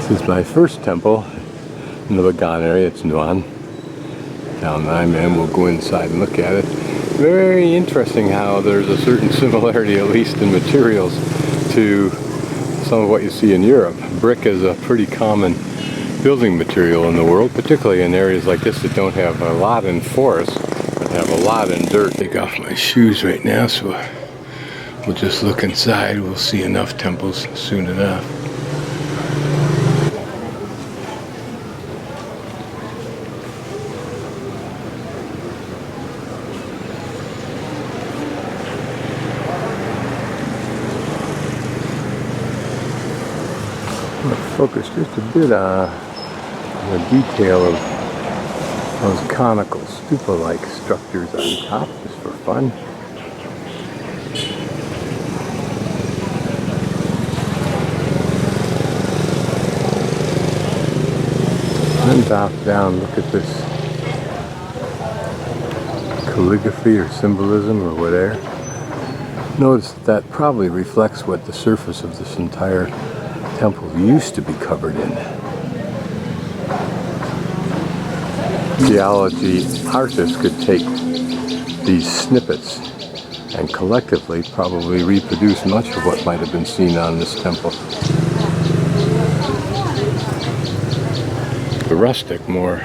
This is my first temple in the Bagan area. It's Nuan. Down Naiman. We'll go inside and look at it. Very interesting how there's a certain similarity, at least in materials, to some of what you see in Europe. Brick is a pretty common building material in the world, particularly in areas like this that don't have a lot in forests, but have a lot in dirt. Take off my shoes right now, so we'll just look inside. We'll see enough temples soon enough. Focus just a bit on the detail of those conical stupa-like structures on top, just for fun. Then top down, look at this calligraphy or symbolism or whatever. Notice that probably reflects what the surface of this entire temple used to be covered in. Geology artists could take these snippets and collectively probably reproduce much of what might have been seen on this temple. The rustic, more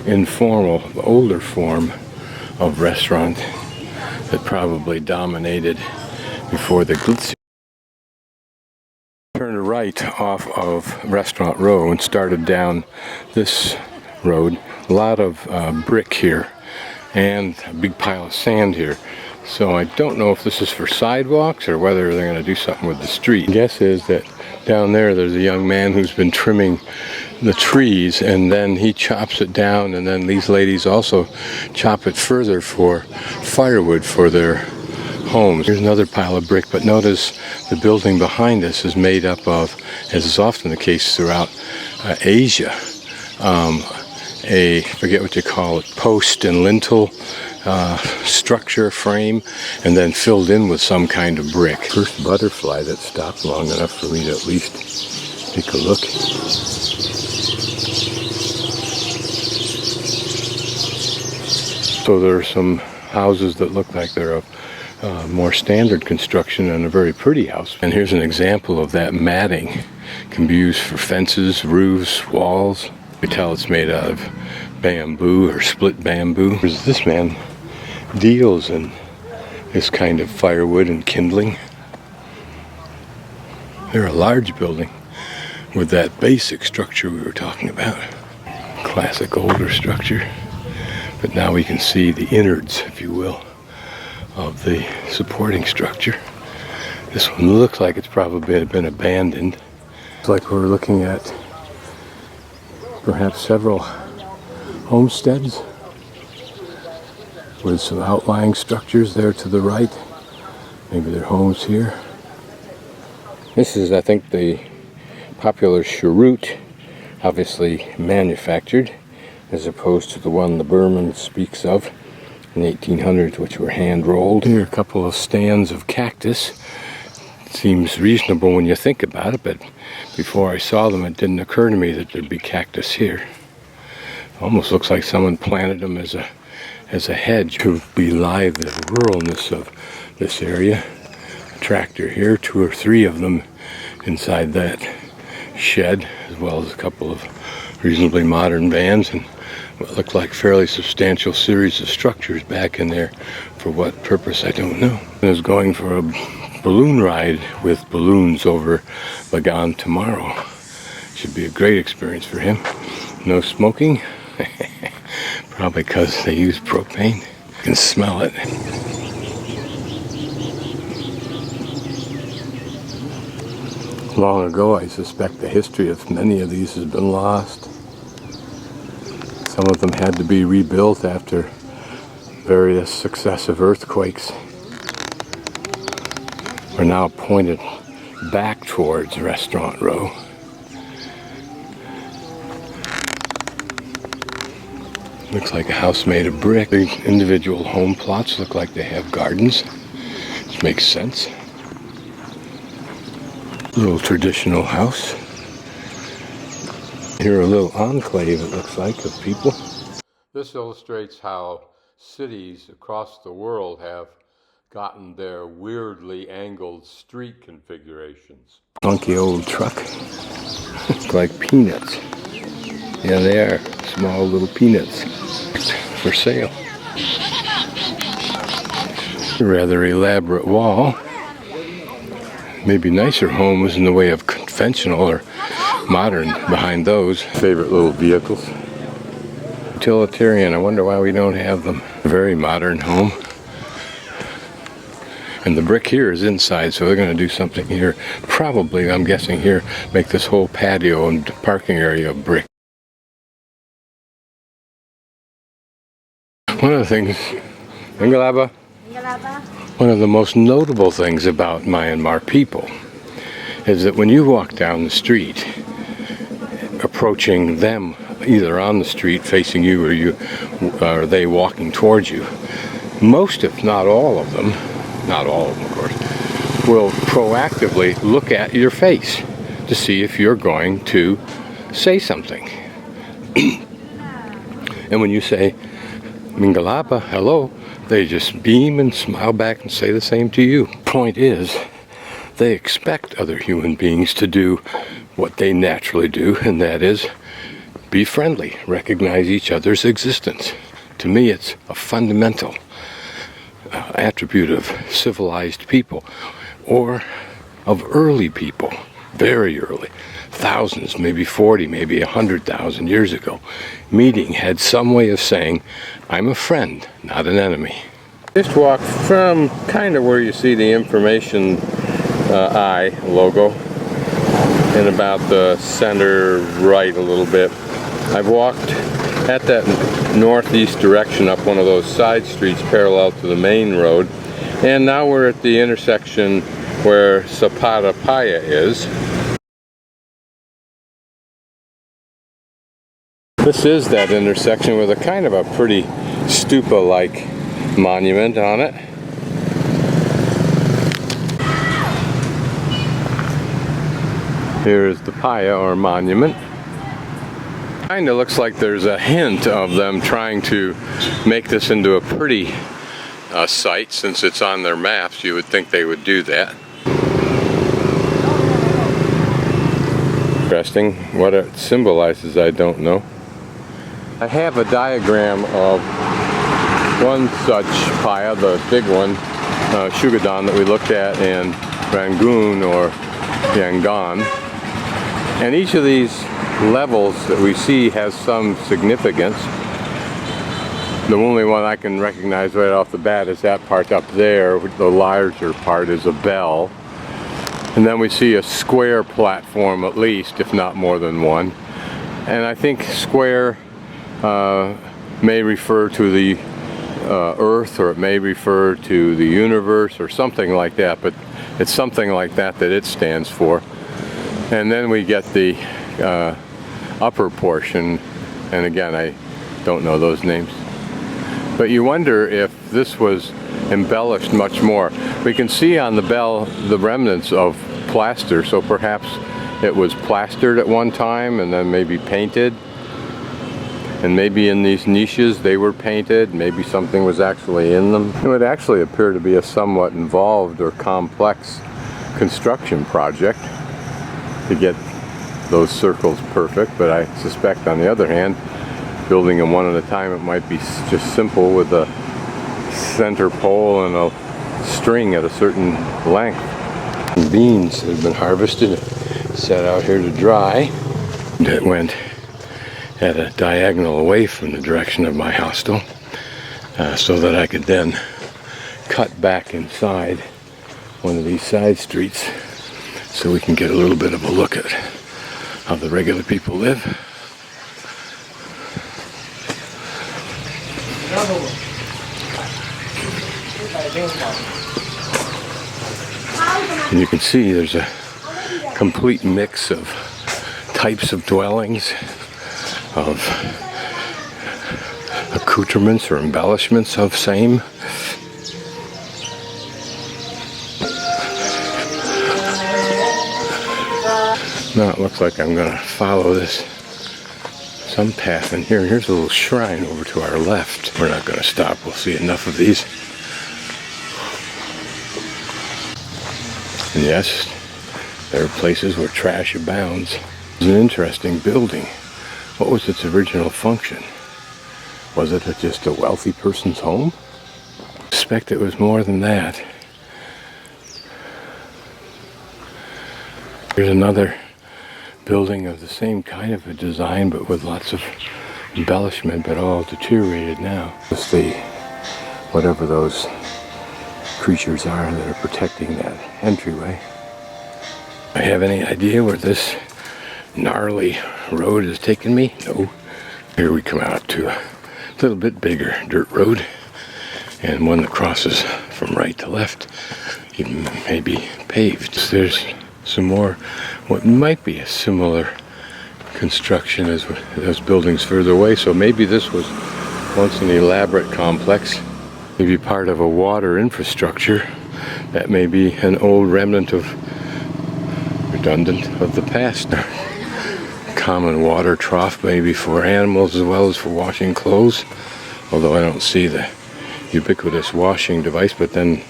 informal, older form of restaurant that probably dominated before the glitzy. Turned right off of Restaurant Row and started down this road. A lot of brick here and a big pile of sand here. So I don't know if this is for sidewalks or whether they're going to do something with the street. My guess is that down there's a young man who's been trimming the trees, and then he chops it down, and then these ladies also chop it further for firewood for their homes. Here's another pile of brick, but notice the building behind us is made up of, as is often the case throughout Asia, a, forget what you call it, post and lintel structure frame, and then filled in with some kind of brick. First butterfly that stopped long enough for me to at least take a look. So there are some houses that look like they're of more standard construction and a very pretty house. And here's an example of that matting. It can be used for fences, roofs, walls. You can tell it's made out of bamboo or split bamboo. This man deals in this kind of firewood and kindling. They're a large building with that basic structure we were talking about. Classic older structure. But now we can see the innards, if you will, of the supporting structure. This one looks like it's probably been abandoned. It's like we're looking at perhaps several homesteads with some outlying structures there to the right. Maybe they're homes here. This is, I think, the popular cheroot, obviously manufactured, as opposed to the one the Burman speaks of in the 1800s, which were hand-rolled. Here are a couple of stands of cactus. It seems reasonable when you think about it, but before I saw them, it didn't occur to me that there'd be cactus here. Almost looks like someone planted them as a hedge to believe the ruralness of this area. A tractor here, 2 or 3 of them inside that shed, as well as a couple of reasonably modern vans, and what looked like fairly substantial series of structures back in there. For what purpose, I don't know. I was going for a balloon ride with balloons over Bagan tomorrow. Should be a great experience for him. No smoking. Probably because they use propane. You can smell it. Long ago, I suspect the history of many of these has been lost. Some of them had to be rebuilt after various successive earthquakes. We're now pointed back towards Restaurant Row. Looks like a house made of brick. The individual home plots look like they have gardens, which makes sense. Little traditional house. Here a little enclave, it looks like, of people. This illustrates how cities across the world have gotten their weirdly angled street configurations. Funky old truck. Look like peanuts. Yeah, they are. Small little peanuts for sale. A rather elaborate wall. Maybe nicer homes in the way of conventional or modern behind those. Favorite little vehicles. Utilitarian. I wonder why we don't have them. A very modern home. And the brick here is inside, so they're going to do something here. Probably, I'm guessing here, make this whole patio and parking area of brick. One of the things, one of the most notable things about Myanmar people is that when you walk down the street, approaching them, either on the street facing you or they walking towards you, most, if not all of them, not all of them of course, will proactively look at your face to see if you're going to say something. And when you say, Mingalapa, hello, they just beam and smile back and say the same to you. Point is, they expect other human beings to do what they naturally do, and that is be friendly, recognize each other's existence. To me, it's a fundamental attribute of civilized people, or of early people, very early, thousands, maybe 40, maybe 100,000 years ago. Meeting had some way of saying, I'm a friend, not an enemy. Just walk from kind of where you see the information I logo, in about the center right a little bit. I've walked at that northeast direction up one of those side streets parallel to the main road, and now we're at the intersection where Sapada Paya is. This is that intersection with a kind of a pretty stupa-like monument on it. Here is the Paya, or monument. Kind of looks like there's a hint of them trying to make this into a pretty site. Since it's on their maps, you would think they would do that. Interesting. What it symbolizes, I don't know. I have a diagram of one such Paya, the big one, Shugadon, that we looked at in Rangoon or Yangon. And each of these levels that we see has some significance. The only one I can recognize right off the bat is that part up there. The larger part is a bell. And then we see a square platform at least, if not more than one. And I think square may refer to the Earth, or it may refer to the universe, or something like that. But it's something like that that it stands for. And then we get the upper portion, and again, I don't know those names. But you wonder if this was embellished much more. We can see on the bell the remnants of plaster, so perhaps it was plastered at one time and then maybe painted. And maybe in these niches they were painted, maybe something was actually in them. It would actually appear to be a somewhat involved or complex construction project to get those circles perfect, but I suspect on the other hand, building them one at a time, it might be just simple with a center pole and a string at a certain length. Beans have been harvested, set out here to dry. It went at a diagonal away from the direction of my hostel, so that I could then cut back inside one of these side streets so we can get a little bit of a look at how the regular people live. And you can see there's a complete mix of types of dwellings, of accoutrements or embellishments of same. Now it looks like I'm going to follow this some path in here. Here's a little shrine over to our left. We're not going to stop. We'll see enough of these. And yes, there are places where trash abounds. It's an interesting building. What was its original function? Was it just a wealthy person's home? I suspect it was more than that. Here's another building of the same kind of a design, but with lots of embellishment, but all deteriorated now. Let's see, whatever those creatures are that are protecting that entryway. I have any idea where this gnarly road has taken me? No. Here we come out to a little bit bigger dirt road, and one that crosses from right to left, even maybe paved. There's some more what might be a similar construction as those buildings further away, so maybe this was once an elaborate complex, maybe part of a water infrastructure. That may be an old remnant of the past. Common water trough maybe for animals as well as for washing clothes, although I don't see the ubiquitous washing device. But then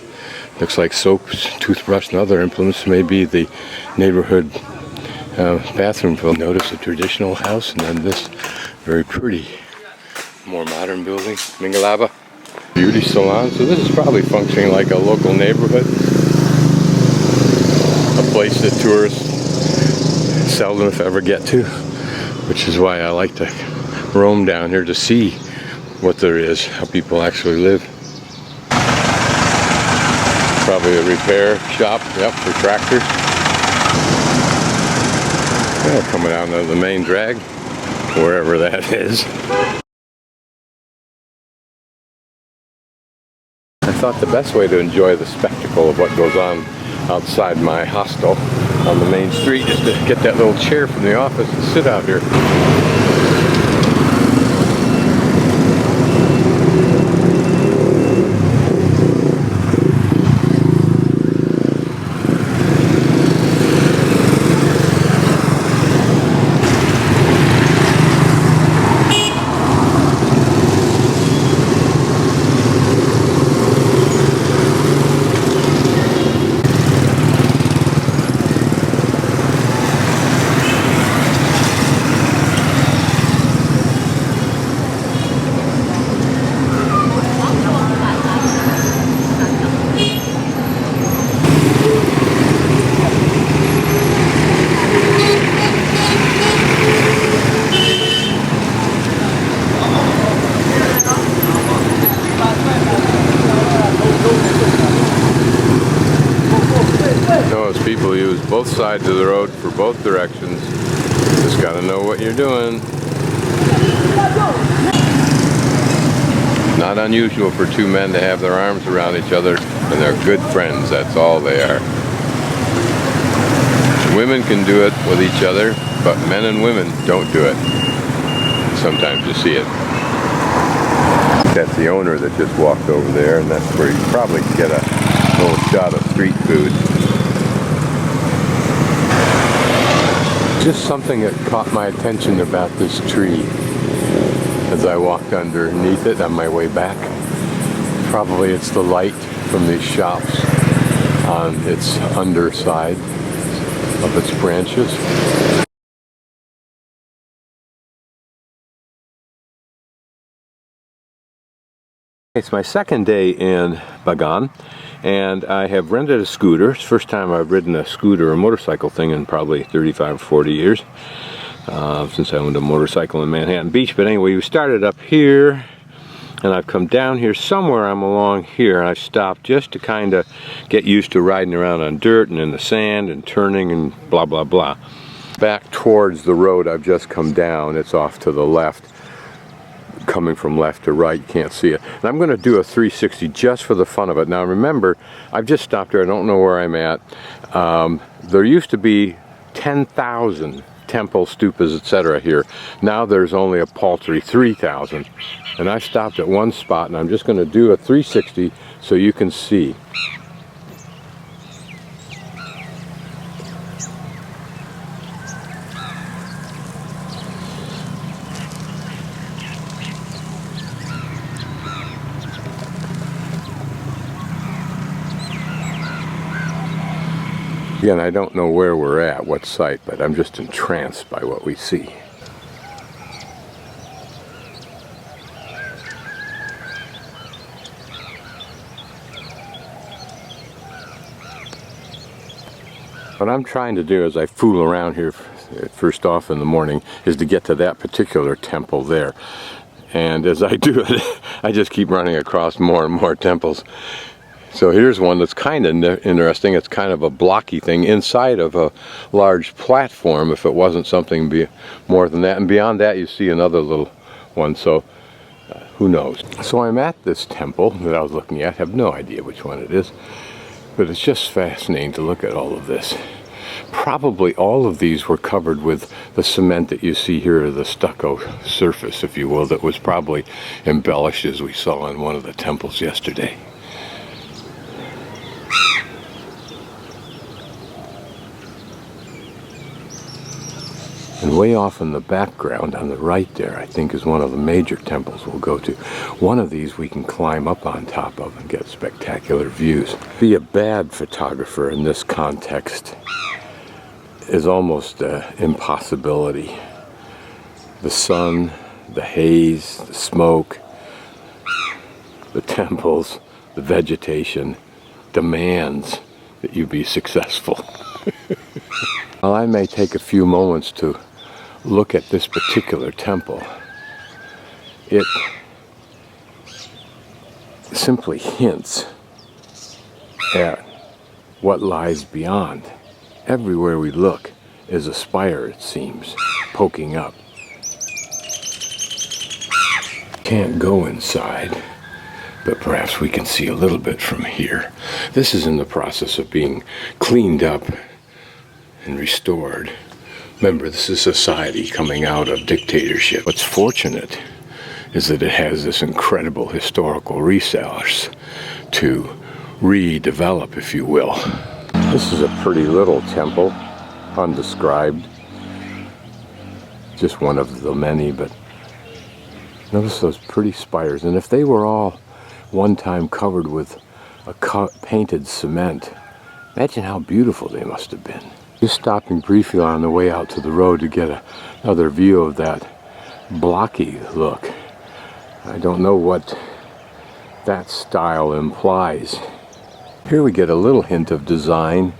looks like soaps, toothbrush, and other implements may be the neighborhood bathroom. Notice a traditional house, and then this very pretty, more modern building, Mimalaung beauty salon. So this is probably functioning like a local neighborhood, a place that tourists seldom if ever get to, which is why I like to roam down here to see what there is, how people actually live. Probably a repair shop, yep, for tractors. Yeah, coming out of the main drag, wherever that is. I thought the best way to enjoy the spectacle of what goes on outside my hostel on the main street is to get that little chair from the office and sit out here. People use both sides of the road for both directions. Just gotta know what you're doing. Not unusual for two men to have their arms around each other, and they're good friends. That's all they are. Women can do it with each other, but men and women don't do it. Sometimes you see it. That's the owner that just walked over there, and that's where you probably get a little shot of street food. Just something that caught my attention about this tree as I walked underneath it on my way back. Probably it's the light from these shops on its underside of its branches. It's my second day in Bagan, and I have rented a scooter. It's the first time I've ridden a scooter or motorcycle thing in probably 35 or 40 years, since I owned a motorcycle in Manhattan Beach. But anyway, we started up here, and I've come down here. Somewhere I'm along here, and I've stopped just to kind of get used to riding around on dirt and in the sand and turning and blah, blah, blah. Back towards the road I've just come down. It's off to the left. Coming from left to right, you can't see it. And I'm going to do a 360 just for the fun of it. Now remember, I've just stopped here. I don't know where I'm at. There used to be 10,000 temples, stupas, etc. here. Now there's only a paltry 3,000. And I stopped at one spot, and I'm just going to do a 360 so you can see. Again, I don't know where we're at, what site, but I'm just entranced by what we see. What I'm trying to do as I fool around here first off in the morning is to get to that particular temple there. And as I do it, I just keep running across more and more temples. So here's one that's kind of interesting. It's kind of a blocky thing inside of a large platform, if it wasn't something more than that. And beyond that, you see another little one. So who knows? So I'm at this temple that I was looking at. I have no idea which one it is. But it's just fascinating to look at all of this. Probably all of these were covered with the cement that you see here, the stucco surface, if you will, that was probably embellished as we saw in one of the temples yesterday. And way off in the background on the right there, I think, is one of the major temples we'll go to. One of these we can climb up on top of and get spectacular views. Be a bad photographer in this context is almost an impossibility. The sun, the haze, the smoke, the temples, the vegetation demands that you be successful. Well, I may take a few moments to look at this particular temple. It simply hints at what lies beyond. Everywhere we look is a spire, it seems, poking up. Can't go inside, but perhaps we can see a little bit from here. This is in the process of being cleaned up and restored. Remember, this is society coming out of dictatorship. What's fortunate is that it has this incredible historical resource to redevelop, if you will. This is a pretty little temple, undescribed. Just one of the many, but notice those pretty spires. And if they were all one time covered with a painted cement, imagine how beautiful they must have been. Just stopping briefly on the way out to the road to get another view of that blocky look. I don't know what that style implies. Here we get a little hint of design,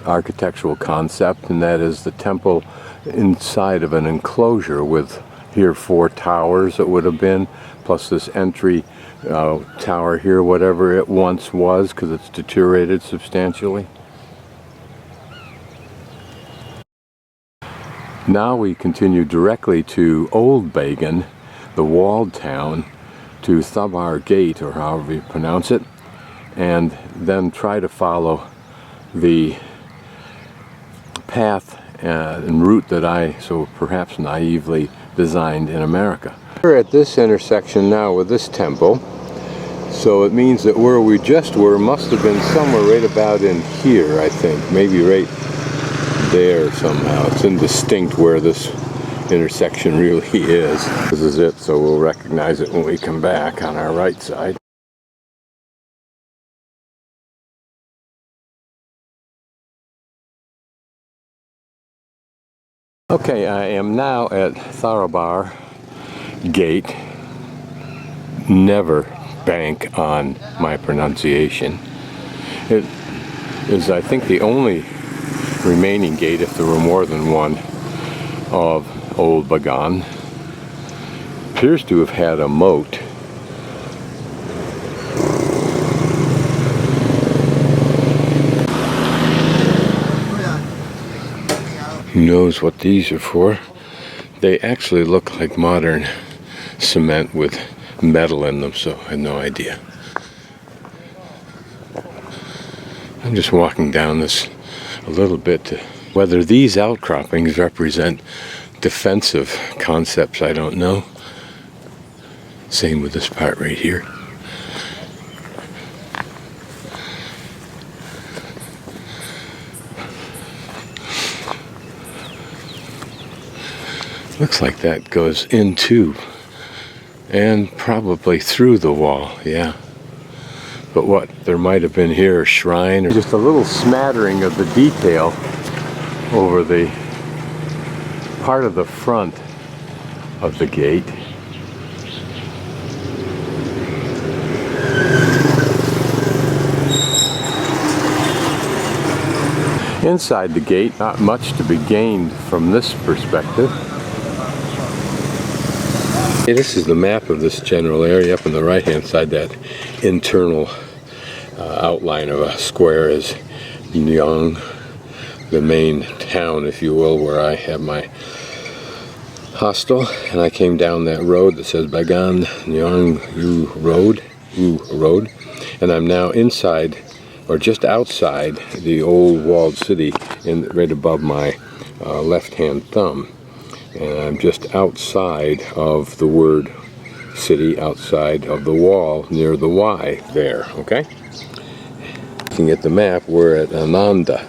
architectural concept, and that is the temple inside of an enclosure with here 4 towers it would have been, plus this entry tower here, whatever it once was, because it's deteriorated substantially. Now we continue directly to Old Bagan, the walled town, to Tharabar Gate, or however you pronounce it, and then try to follow the path and route that I so perhaps naively designed in America. We're at this intersection now with this temple, so it means that where we just were must have been somewhere right about in here, I think, maybe right there somehow. It's indistinct where this intersection really is. This is it, so we'll recognize it when we come back on our right side. Okay, I am now at Tharabar Gate. Never bank on my pronunciation. It is, I think, the only remaining gate, if there were more than one, of Old Bagan. Appears to have had a moat. Who knows what these are for? They actually look like modern cement with metal in them, so I have no idea. I'm just walking down this a little bit to whether these outcroppings represent defensive concepts, I don't know. Same with this part right here. Looks like that goes into and probably through the wall, yeah. But what there might have been here, a shrine, or just a little smattering of the detail over the part of the front of the gate. Inside the gate, not much to be gained from this perspective. This is the map of this general area. Up on the right hand side, that internal outline of a square is Myanmar, the main town, if you will, where I have my hostel. And I came down that road that says Bagan1 road, and I'm now inside, or just outside, the old walled city, right above my left-hand thumb. And I'm just outside of the word city, outside of the wall, near the Y there, okay? Looking at the map, we're at Ananda.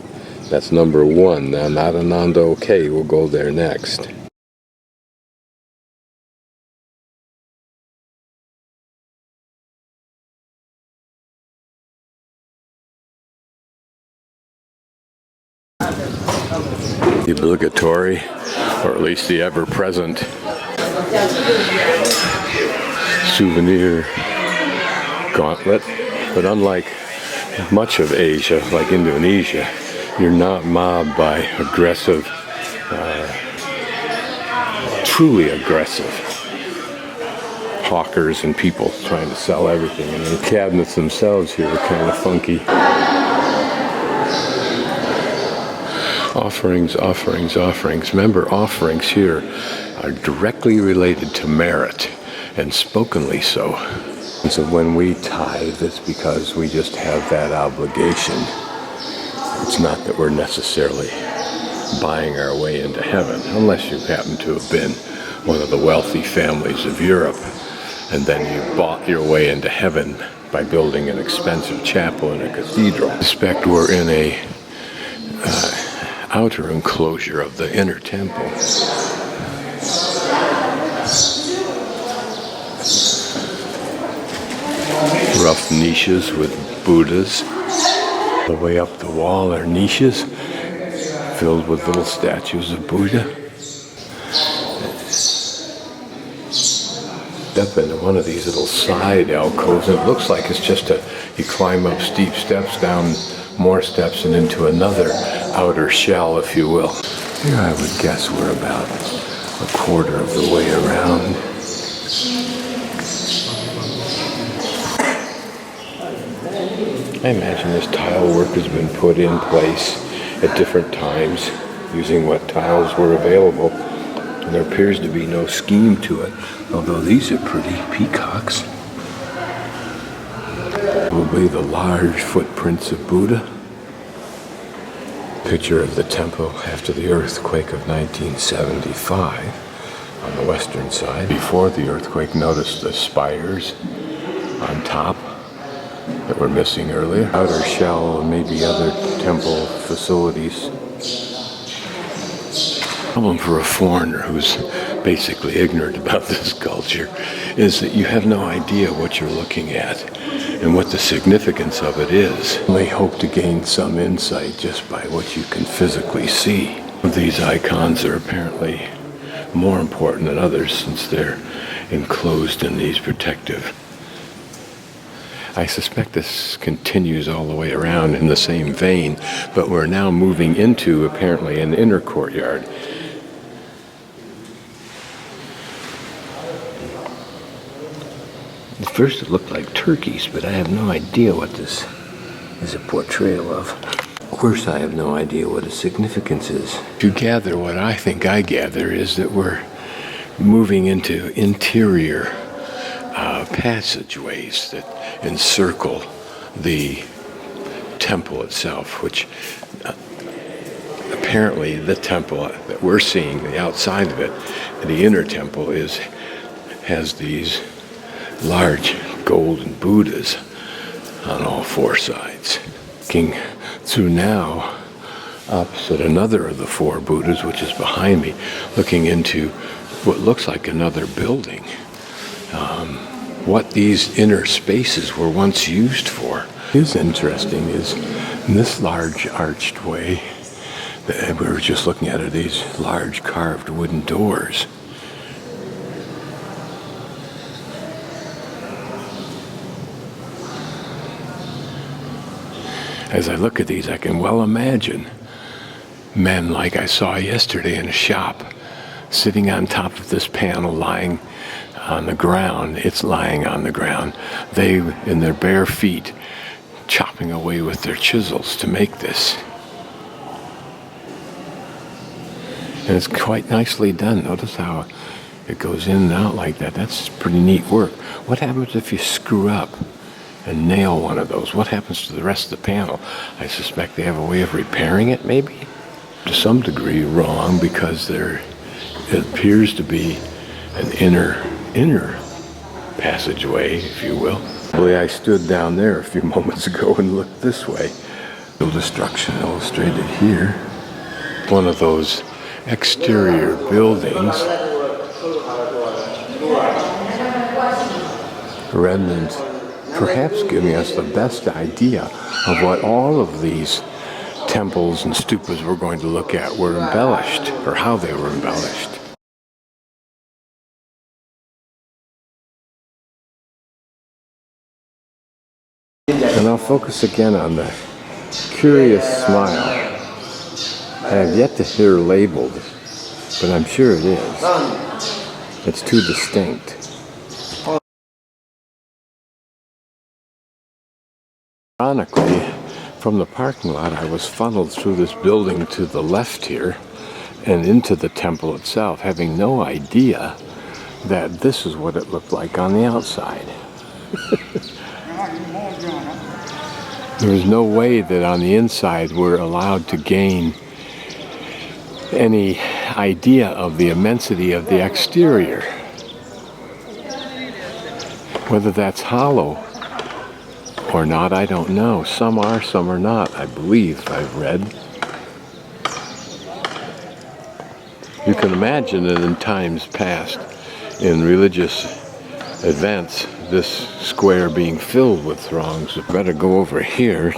That's number 1. Now, not Ananda, okay, we'll go there next. The obligatory, or at least the ever-present, souvenir gauntlet. But unlike much of Asia, like Indonesia, you're not mobbed by aggressive, truly aggressive hawkers and people trying to sell everything. And the cabinets themselves here are kind of funky. Offerings, offerings, offerings. Remember, offerings here are directly related to merit, and spokenly so. And so when we tithe, it's because we just have that obligation. It's not that we're necessarily buying our way into heaven, unless you happen to have been one of the wealthy families of Europe, and then you bought your way into heaven by building an expensive chapel in a cathedral. I suspect we're in a outer enclosure of the inner temple. Rough niches with Buddhas. The way up the wall are niches filled with little statues of Buddha. Step into one of these little side alcoves, and it looks like it's just you climb up steep steps, down more steps, and into another outer shell, if you will. Here I would guess we're about a quarter of the way around. I imagine this tile work has been put in place at different times using what tiles were available. And there appears to be no scheme to it, although these are pretty peacocks. Probably the large footprints of Buddha. Picture of the temple after the earthquake of 1975 on the western side. Before the earthquake, notice the spires on top that were missing earlier. Outer shell and maybe other temple facilities. The problem for a foreigner who's basically ignorant about this culture is that you have no idea what you're looking at and what the significance of it is. They hope to gain some insight just by what you can physically see. These icons are apparently more important than others since they're enclosed in these protective. I suspect this continues all the way around in the same vein, but we're now moving into apparently an inner courtyard. At first it looked like turkeys, but I have no idea what this is a portrayal of. Of course, I have no idea what its significance is. To gather what I think I gather is that we're moving into interior passageways that encircle the temple itself, which apparently the temple that we're seeing, the outside of it, the inner temple has these large golden Buddhas on all four sides. Looking through now, opposite another of the four Buddhas, which is behind me, looking into what looks like another building. what these inner spaces were once used for. What is interesting is this large arched way that we were just looking at, are these large carved wooden doors. As I look at these, I can well imagine men like I saw yesterday in a shop sitting on top of this panel, lying on the ground. It's lying on the ground. They, in their bare feet, chopping away with their chisels to make this. And it's quite nicely done. Notice how it goes in and out like that. That's pretty neat work. What happens if you screw up and nail one of those? What happens to the rest of the panel? I suspect they have a way of repairing it, maybe? To some degree wrong, because it appears to be an inner passageway, if you will. I stood down there a few moments ago and looked this way. The destruction illustrated here. One of those exterior buildings. Remnants, perhaps giving us the best idea of what all of these temples and stupas we're going to look at were embellished, or how they were embellished. And I'll focus again on the curious smile. I have yet to hear labeled, but I'm sure it is. It's too distinct. Ironically, from the parking lot, I was funneled through this building to the left here and into the temple itself, having no idea that this is what it looked like on the outside. There was no way that on the inside we're allowed to gain any idea of the immensity of the exterior. Whether that's hollow or not, I don't know. Some are, some are not, I believe I've read. You can imagine that in times past, in religious events, this square being filled with throngs. We better go over here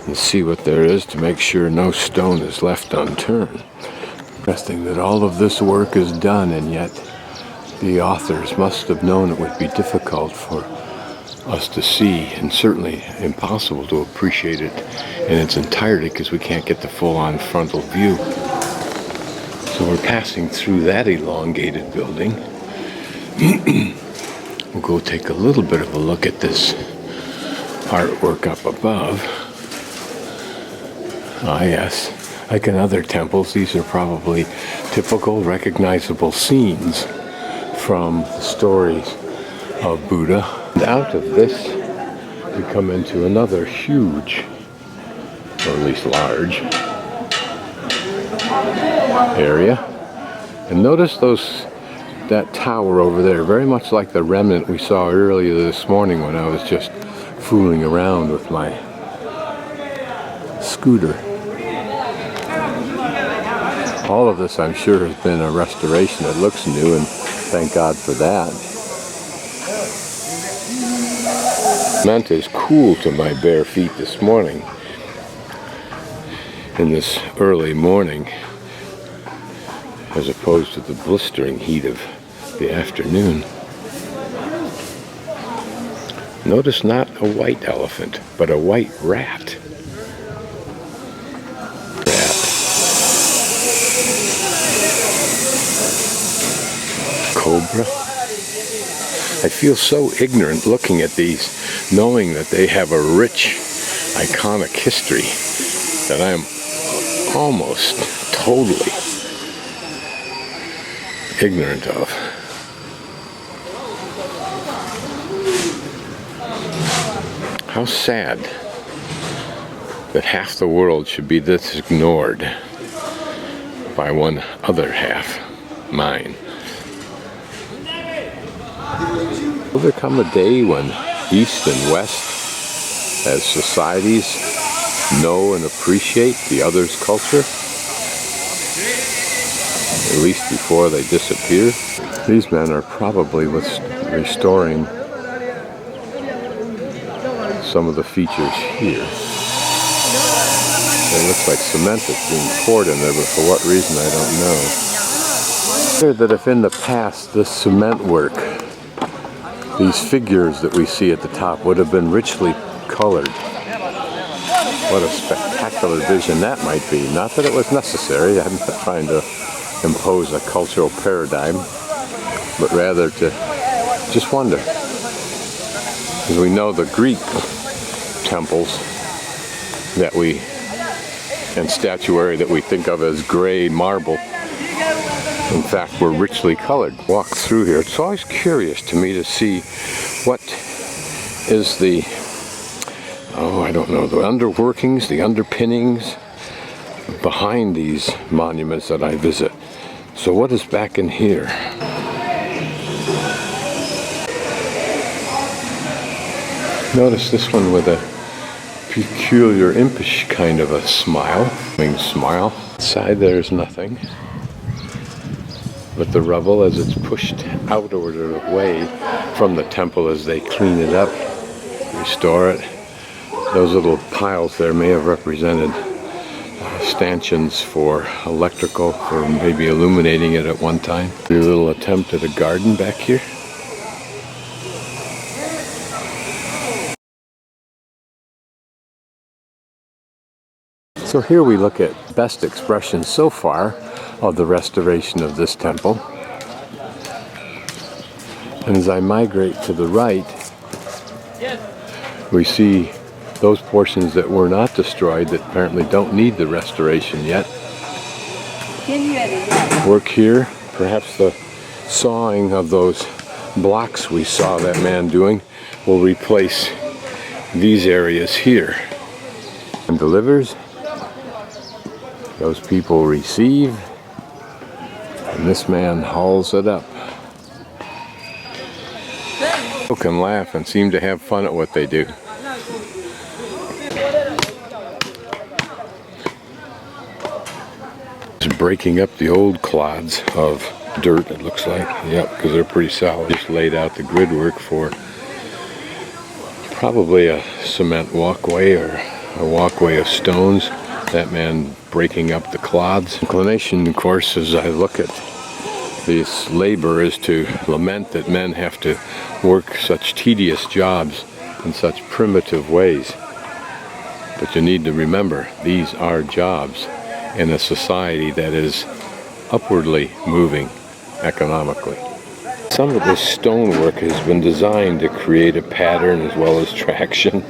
and see what there is to make sure no stone is left unturned. Interesting that all of this work is done, and yet the authors must have known it would be difficult for us to see, and certainly impossible to appreciate it in its entirety because we can't get the full-on frontal view. So we're passing through that elongated building. We'll go take a little bit of a look at this artwork up above. Ah, yes. Like in other temples, these are probably typical, recognizable scenes from the stories of Buddha. And out of this, we come into another huge, or at least large, area. And notice that tower over there, very much like the remnant we saw earlier this morning when I was just fooling around with my scooter. All of this, I'm sure, has been a restoration. It looks new, and thank God for that. Meant is cool to my bare feet this morning, in this early morning, as opposed to the blistering heat of the afternoon. Notice not a white elephant, but a white rat. Cobra. I feel so ignorant looking at these, knowing that they have a rich, iconic history that I am almost totally ignorant of. How sad that half the world should be this ignored by one other half, mine. Will there come a day when East and West, as societies, know and appreciate the other's culture? At least before they disappear? These men are probably restoring some of the features here. It looks like cement that's being poured in there, but for what reason I don't know. Clear that if in the past this cement work, these figures that we see at the top would have been richly colored. What a spectacular vision that might be. Not that it was necessary. I'm not trying to impose a cultural paradigm, but rather to just wonder. Because we know the Greek temples that and statuary that we think of as gray marble, in fact, were richly colored. Walk through here. It's always curious to me to see what is the, I don't know, the underworkings, the underpinnings behind these monuments that I visit. So what is back in here? Notice this one with a peculiar impish kind of a smile. Inside there's nothing but the rubble as it's pushed outward away from the temple as they clean it up, restore it. Those little piles there may have represented stanchions for electrical, for maybe illuminating it at one time. A little attempt at a garden back here. So here we look at best expression so far of the restoration of this temple. And as I migrate to the right, we see those portions that were not destroyed that apparently don't need the restoration yet. Work here, perhaps the sawing of those blocks we saw that man doing will replace these areas here. And delivers. Those people receive, and this man hauls it up. People can laugh and seem to have fun at what they do. Just breaking up the old clods of dirt, it looks like. Yep, because they're pretty solid. Just laid out the grid work for probably a cement walkway or a walkway of stones. That man breaking up the clods. Inclination, of course, as I look at this labor, is to lament that men have to work such tedious jobs in such primitive ways. But you need to remember, these are jobs in a society that is upwardly moving economically. Some of this stonework has been designed to create a pattern as well as traction.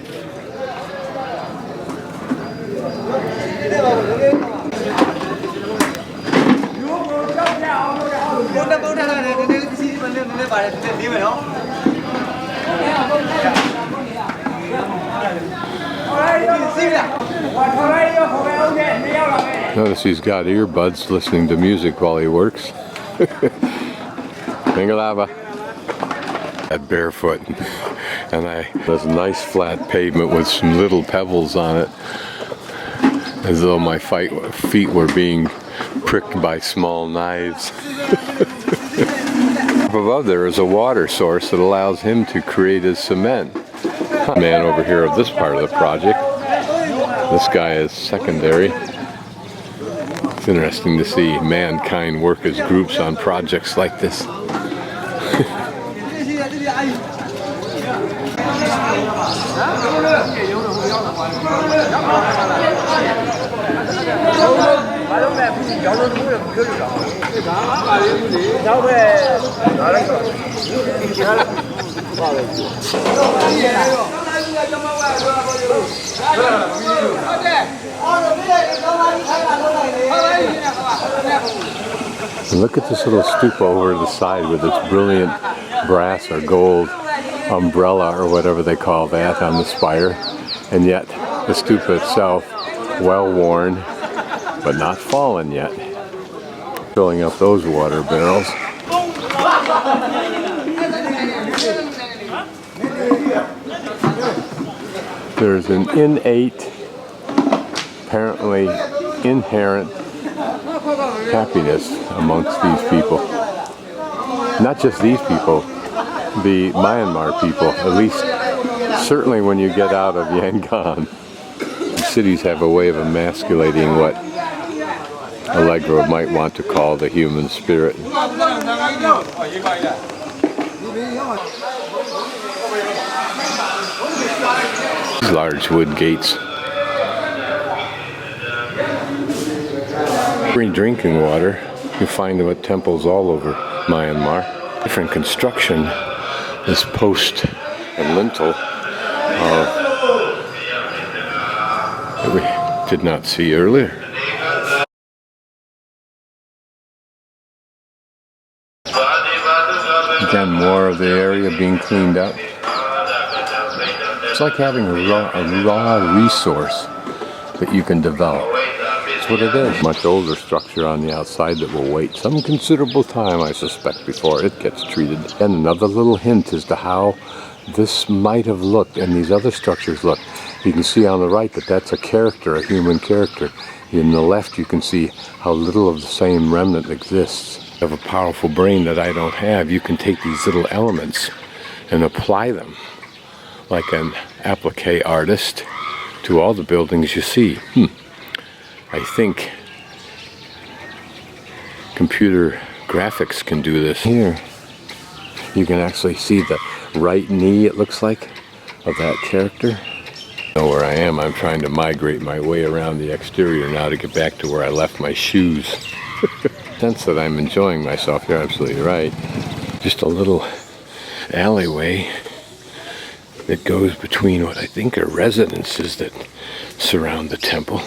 Notice he's got earbuds listening to music while he works. Mingalava. At barefoot. And there's a nice flat pavement with some little pebbles on it. As though my feet were being pricked by small knives. Up above there is a water source that allows him to create his cement. Man over here of this part of the project. This guy is secondary. It's interesting to see mankind work as groups on projects like this. Look at this little stupa over the side with its brilliant brass or gold umbrella or whatever they call that on the spire, and yet the stupa itself well worn but not fallen yet. Filling up those water barrels. There's an innate, apparently inherent happiness amongst these people. Not just these people, the Myanmar people, at least Certainly when you get out of Yangon, cities have a way of emasculating what Allegro might want to call the human spirit. Large wood gates. Free drinking water, you find them at temples all over Myanmar. Different construction, this post and lintel that we did not see earlier. Again, more of the area being cleaned up. It's like having a raw resource that you can develop. That's what it is. Much older structure on the outside that will wait some considerable time, I suspect, before it gets treated. And another little hint as to how this might have looked and these other structures look. You can see on the right that that's a character, a human character. In the left you can see how little of the same remnant exists. You have a powerful brain that I don't have. You can take these little elements and apply them like an applique artist to all the buildings you see. I think computer graphics can do this. Here, you can actually see the right knee, it looks like, of that character. I know where I am. I'm trying to migrate my way around the exterior now to get back to where I left my shoes. Sense that I'm enjoying myself. You're absolutely right. Just a little alleyway that goes between what I think are residences that surround the temple.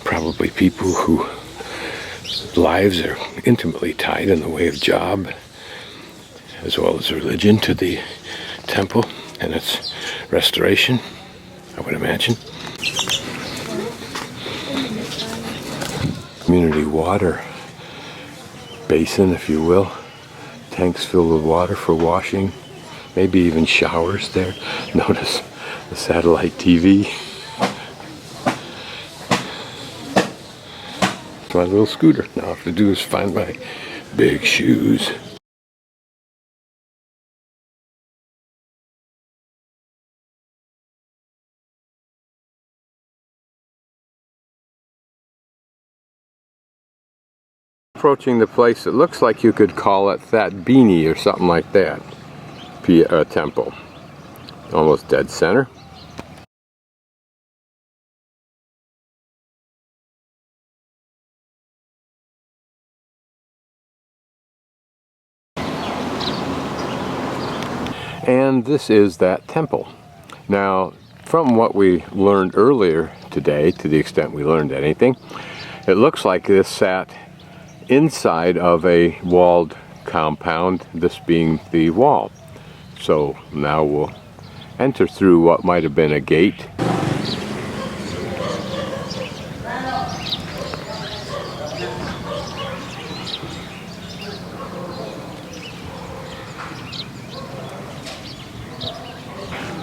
Probably people whose lives are intimately tied in the way of job as well as religion to the temple and its restoration, I would imagine. Community water basin, if you will. Tanks filled with water for washing. Maybe even showers there. Notice the satellite TV. My little scooter. Now all I have to do is find my big shoes. Approaching the place, it looks like you could call it Thatbyinnyu or something like that. Temple. Almost dead center. And this is that temple. Now, from what we learned earlier today, to the extent we learned anything, it looks like this sat inside of a walled compound, this being the wall. So now we'll enter through what might have been a gate.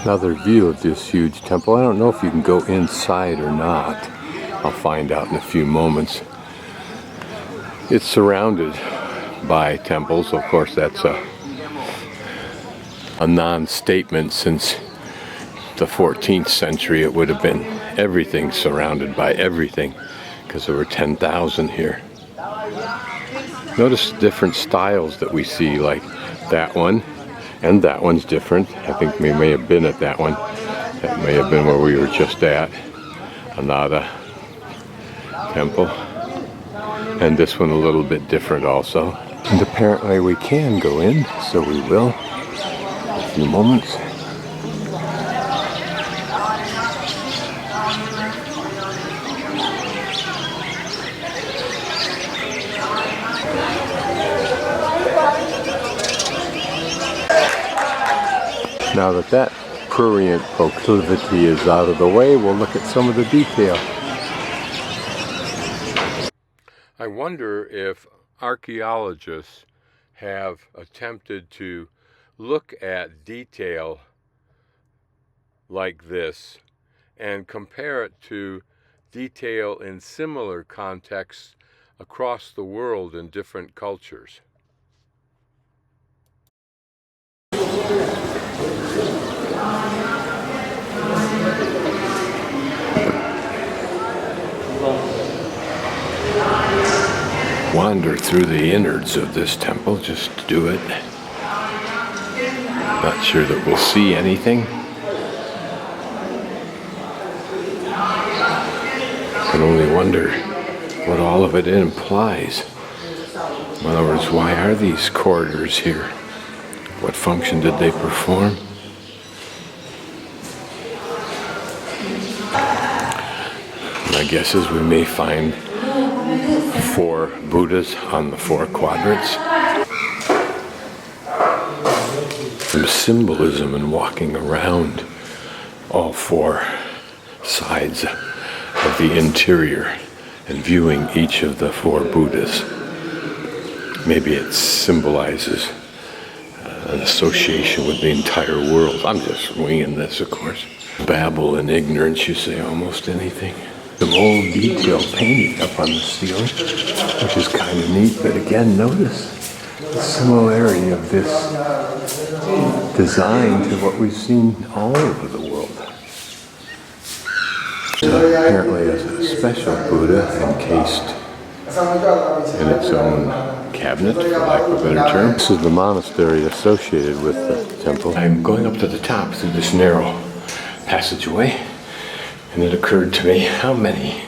Another view of this huge temple. I don't know if you can go inside or not. I'll find out in a few moments. It's surrounded by temples. Of course, that's a non-statement. Since the 14th century. It would have been everything surrounded by everything, because there were 10,000 here. Notice different styles that we see, like that one. And that one's different. I think we may have been at that one. That may have been where we were just at. Ananda Temple. And this one a little bit different also. And apparently we can go in, so we will in a few moments. Now that that prurient proclivity is out of the way, we'll look at some of the detail. I wonder if archaeologists have attempted to look at detail like this and compare it to detail in similar contexts across the world in different cultures. wander through the innards of this temple just to do it. Not sure that we'll see anything. Can only wonder what all of it implies. In other words, why are these corridors here? What function did they perform? My guess is we may find 4 Buddhas on the 4 quadrants. Some symbolism in walking around all 4 sides of the interior and viewing each of the 4 Buddhas. Maybe it symbolizes an association with the entire world. I'm just winging this, of course. Babble in ignorance, you say almost anything. Some old detail painting up on the ceiling, which is kind of neat, but again, notice the similarity of this design to what we've seen all over the world. Apparently a special Buddha encased in its own cabinet, for lack of a better term. This is the monastery associated with the temple. I'm going up to the top through this narrow passageway, and it occurred to me, how many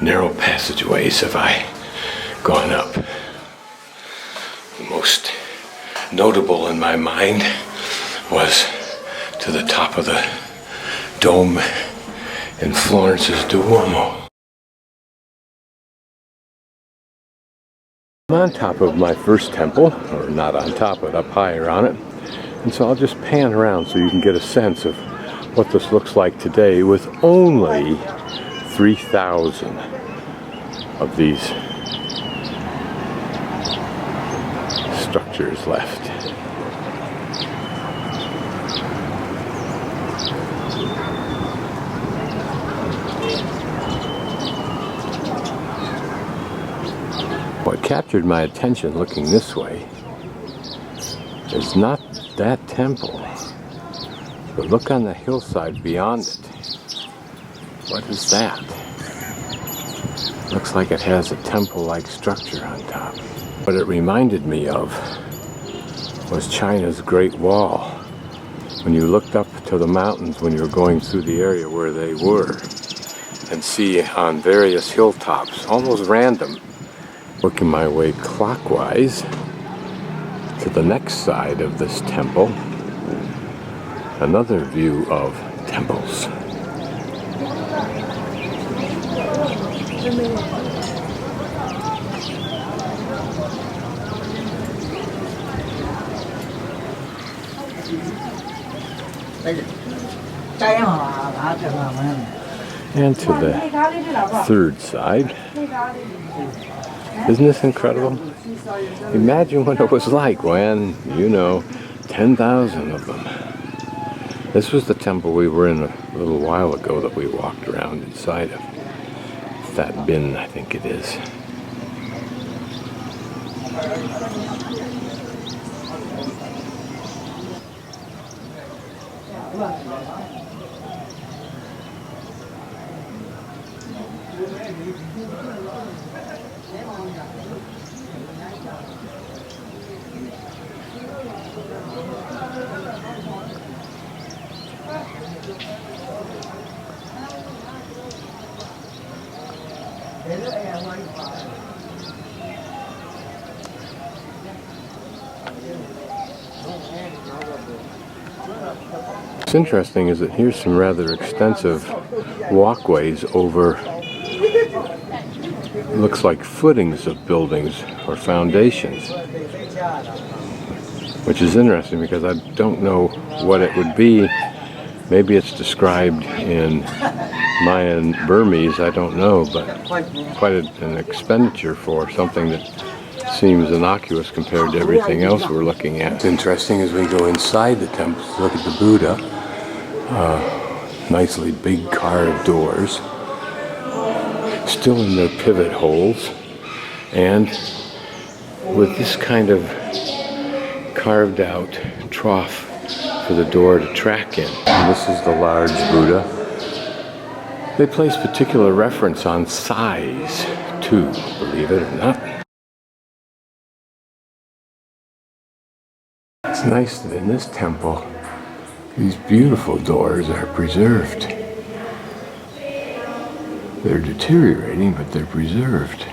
narrow passageways have I gone up? The most notable in my mind was to the top of the dome in Florence's Duomo. I'm on top of my first temple, or not on top, but up higher on it. And so I'll just pan around so you can get a sense of what this looks like today with only 3,000 of these structures left. What captured my attention looking this way is not that temple, but look on the hillside beyond it. What is that? Looks like it has a temple-like structure on top. What it reminded me of was China's Great Wall. When you looked up to the mountains when you were going through the area where they were, and see on various hilltops, almost random, working my way clockwise to the next side of this temple, another view of temples. And to the third side. Isn't this incredible? Imagine what it was like when, 10,000 of them. This was the temple we were in a little while ago that we walked around inside of. Thatbyinnyu, I think it is. What's interesting is that here's some rather extensive walkways over, looks like footings of buildings or foundations, which is interesting because I don't know what it would be. Maybe it's described in Mayan Burmese, I don't know, but quite an expenditure for something that seems innocuous compared to everything else we're looking at. It's interesting as we go inside the temple to look at the Buddha. Nicely big carved doors, still in their pivot holes, and with this kind of carved out trough for the door to track in. And this is the large Buddha. They place particular reference on size too, believe it or not. It's nice that in this temple, these beautiful doors are preserved. They're deteriorating, but they're preserved.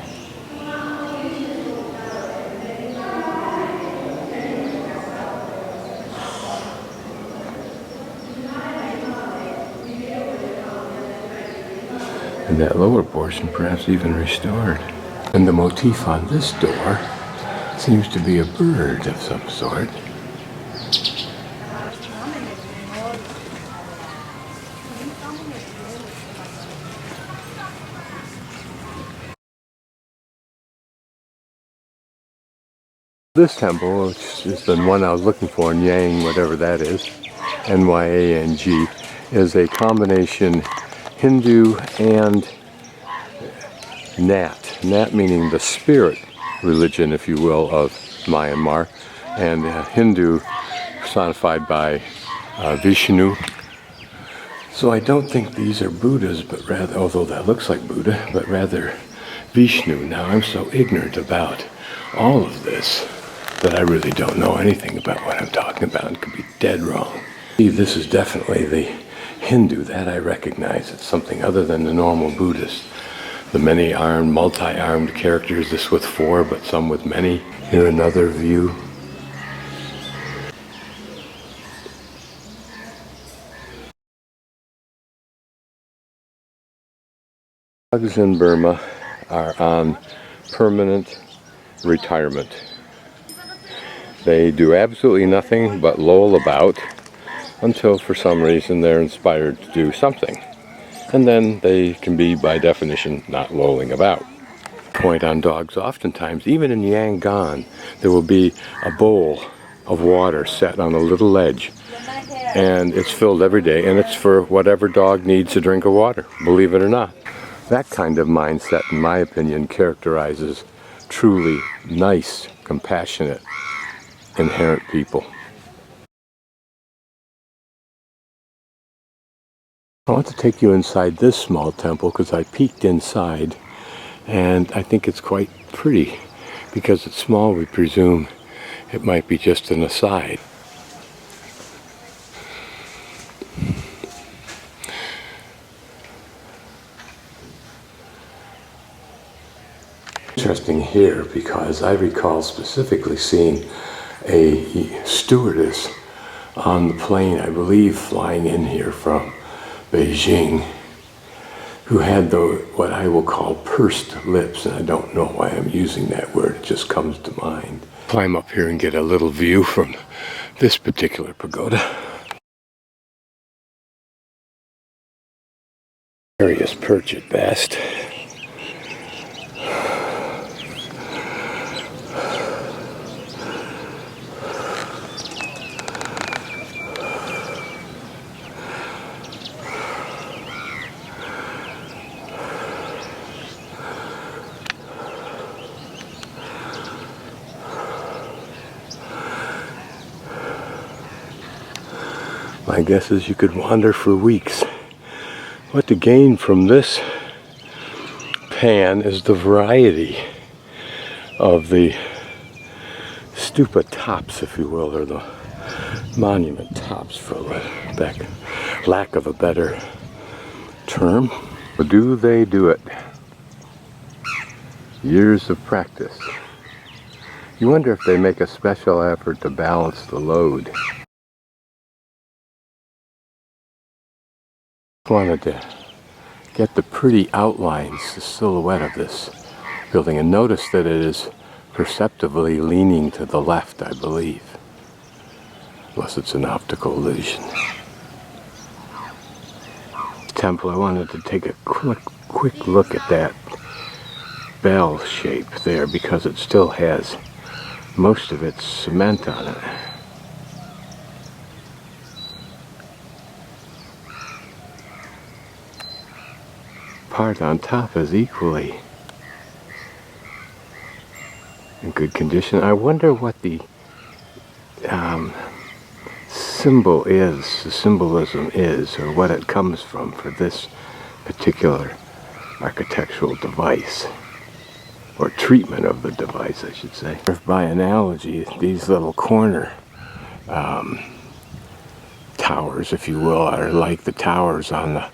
And that lower portion perhaps even restored. And the motif on this door seems to be a bird of some sort. This temple, which is the one I was looking for, Nyang, whatever that is, N-Y-A-N-G, is a combination Hindu and Nat. Nat meaning the spirit religion, if you will, of Myanmar, and Hindu personified by Vishnu. So I don't think these are Buddhas, but rather, although that looks like Buddha, but rather Vishnu. Now I'm so ignorant about all of this that I really don't know anything about what I'm talking about. It could be dead wrong. This is definitely the Hindu, that I recognize. It's something other than the normal Buddhist. The many-armed, multi-armed characters, this with 4, but some with many. Here another view. Dogs in Burma are on permanent retirement. They do absolutely nothing but loll about until for some reason they're inspired to do something. And then they can be, by definition, not lolling about. Point on dogs, oftentimes, even in Yangon, there will be a bowl of water set on a little ledge. And it's filled every day, and it's for whatever dog needs a drink of water, believe it or not. That kind of mindset, in my opinion, characterizes truly nice, compassionate, inherent people. I want to take you inside this small temple because I peeked inside and I think it's quite pretty. Because it's small, we presume it might be just an aside. Interesting here because I recall specifically seeing a stewardess on the plane, I believe flying in here from Beijing, who had what I will call pursed lips, and I don't know why I'm using that word, it just comes to mind. Climb up here and get a little view from this particular pagoda. Curious perch at best. My guess is you could wander for weeks. What to gain from this pan is the variety of the stupa tops, if you will, or the monument tops, for lack of a better term. Do they do it? Years of practice. You wonder if they make a special effort to balance the load. Wanted to get the pretty outlines, the silhouette of this building, and notice that it is perceptibly leaning to the left, I believe, unless it's an optical illusion. Temple, I wanted to take a quick look at that bell shape there because it still has most of its cement on it. Part on top is equally in good condition. I wonder what the symbol is, the symbolism is, or what it comes from for this particular architectural device, or treatment of the device, I should say. By analogy, these little corner towers, if you will, are like the towers on the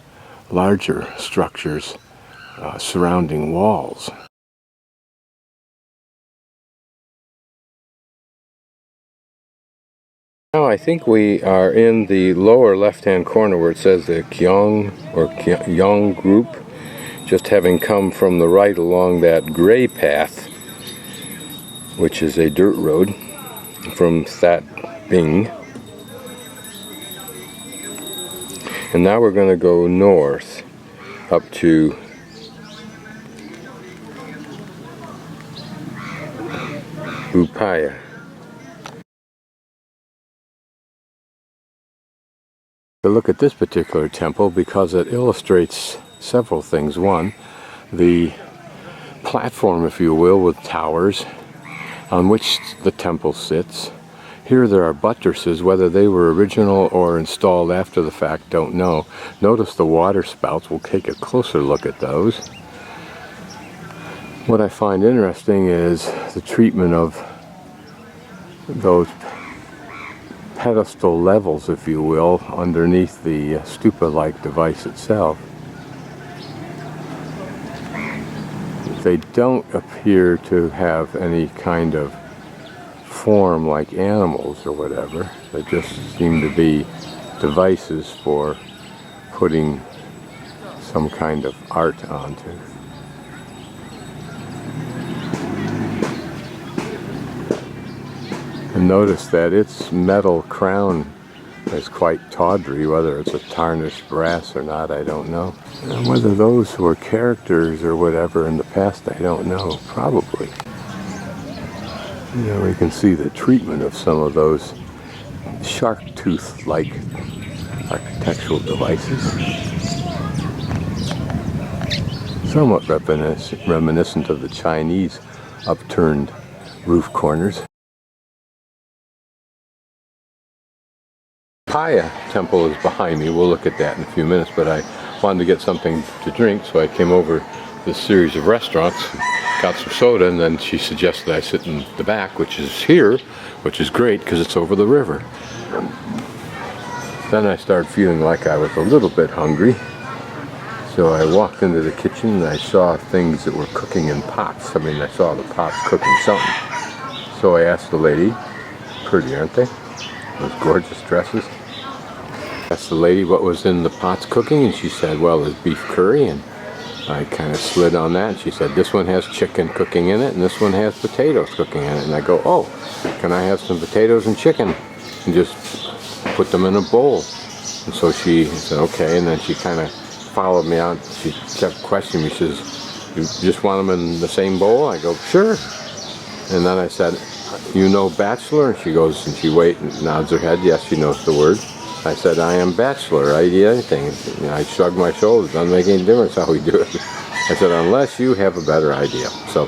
larger structures surrounding walls. Now I think we are in the lower left-hand corner where it says the Kyaung or Kyaung group, just having come from the right along that gray path, which is a dirt road from Thatbyinnyu. And now we're going to go north up to Upali. To look at this particular temple because it illustrates several things. One, the platform, if you will, with towers on which the temple sits. Here there are buttresses, whether they were original or installed after the fact, don't know. Notice the water spouts. We'll take a closer look at those. What I find interesting is the treatment of those pedestal levels, if you will, underneath the stupa-like device itself. They don't appear to have any kind of form like animals or whatever. They just seem to be devices for putting some kind of art onto. And notice that its metal crown is quite tawdry. Whether it's a tarnished brass or not, I don't know. And whether those were characters or whatever in the past, I don't know. Probably. You know, we can see the treatment of some of those shark tooth-like architectural devices. Somewhat reminiscent of the Chinese upturned roof corners. Paya temple is behind me. We'll look at that in a few minutes, but I wanted to get something to drink, so I came over this series of restaurants, got some soda, and then she suggested I sit in the back, which is here, which is great because it's over the river. Then I started feeling like I was a little bit hungry, so I walked into the kitchen and I saw things that were cooking in pots. I mean, I saw the pots cooking something. So I asked the lady, pretty aren't they? Those gorgeous dresses. Asked the lady what was in the pots cooking, and she said, well, there's beef curry, and I kind of slid on that, and she said, this one has chicken cooking in it, and this one has potatoes cooking in it. And I go, oh, can I have some potatoes and chicken? And just put them in a bowl. And so she said, okay, and then she kind of followed me out. She kept questioning me. She says, you just want them in the same bowl? I go, sure. And then I said, you know bachelor? And she goes, and she nods her head, yes, she knows the word. I said, I am bachelor, I eat anything. And I shrugged my shoulders, doesn't make any difference how we do it. I said, unless you have a better idea. So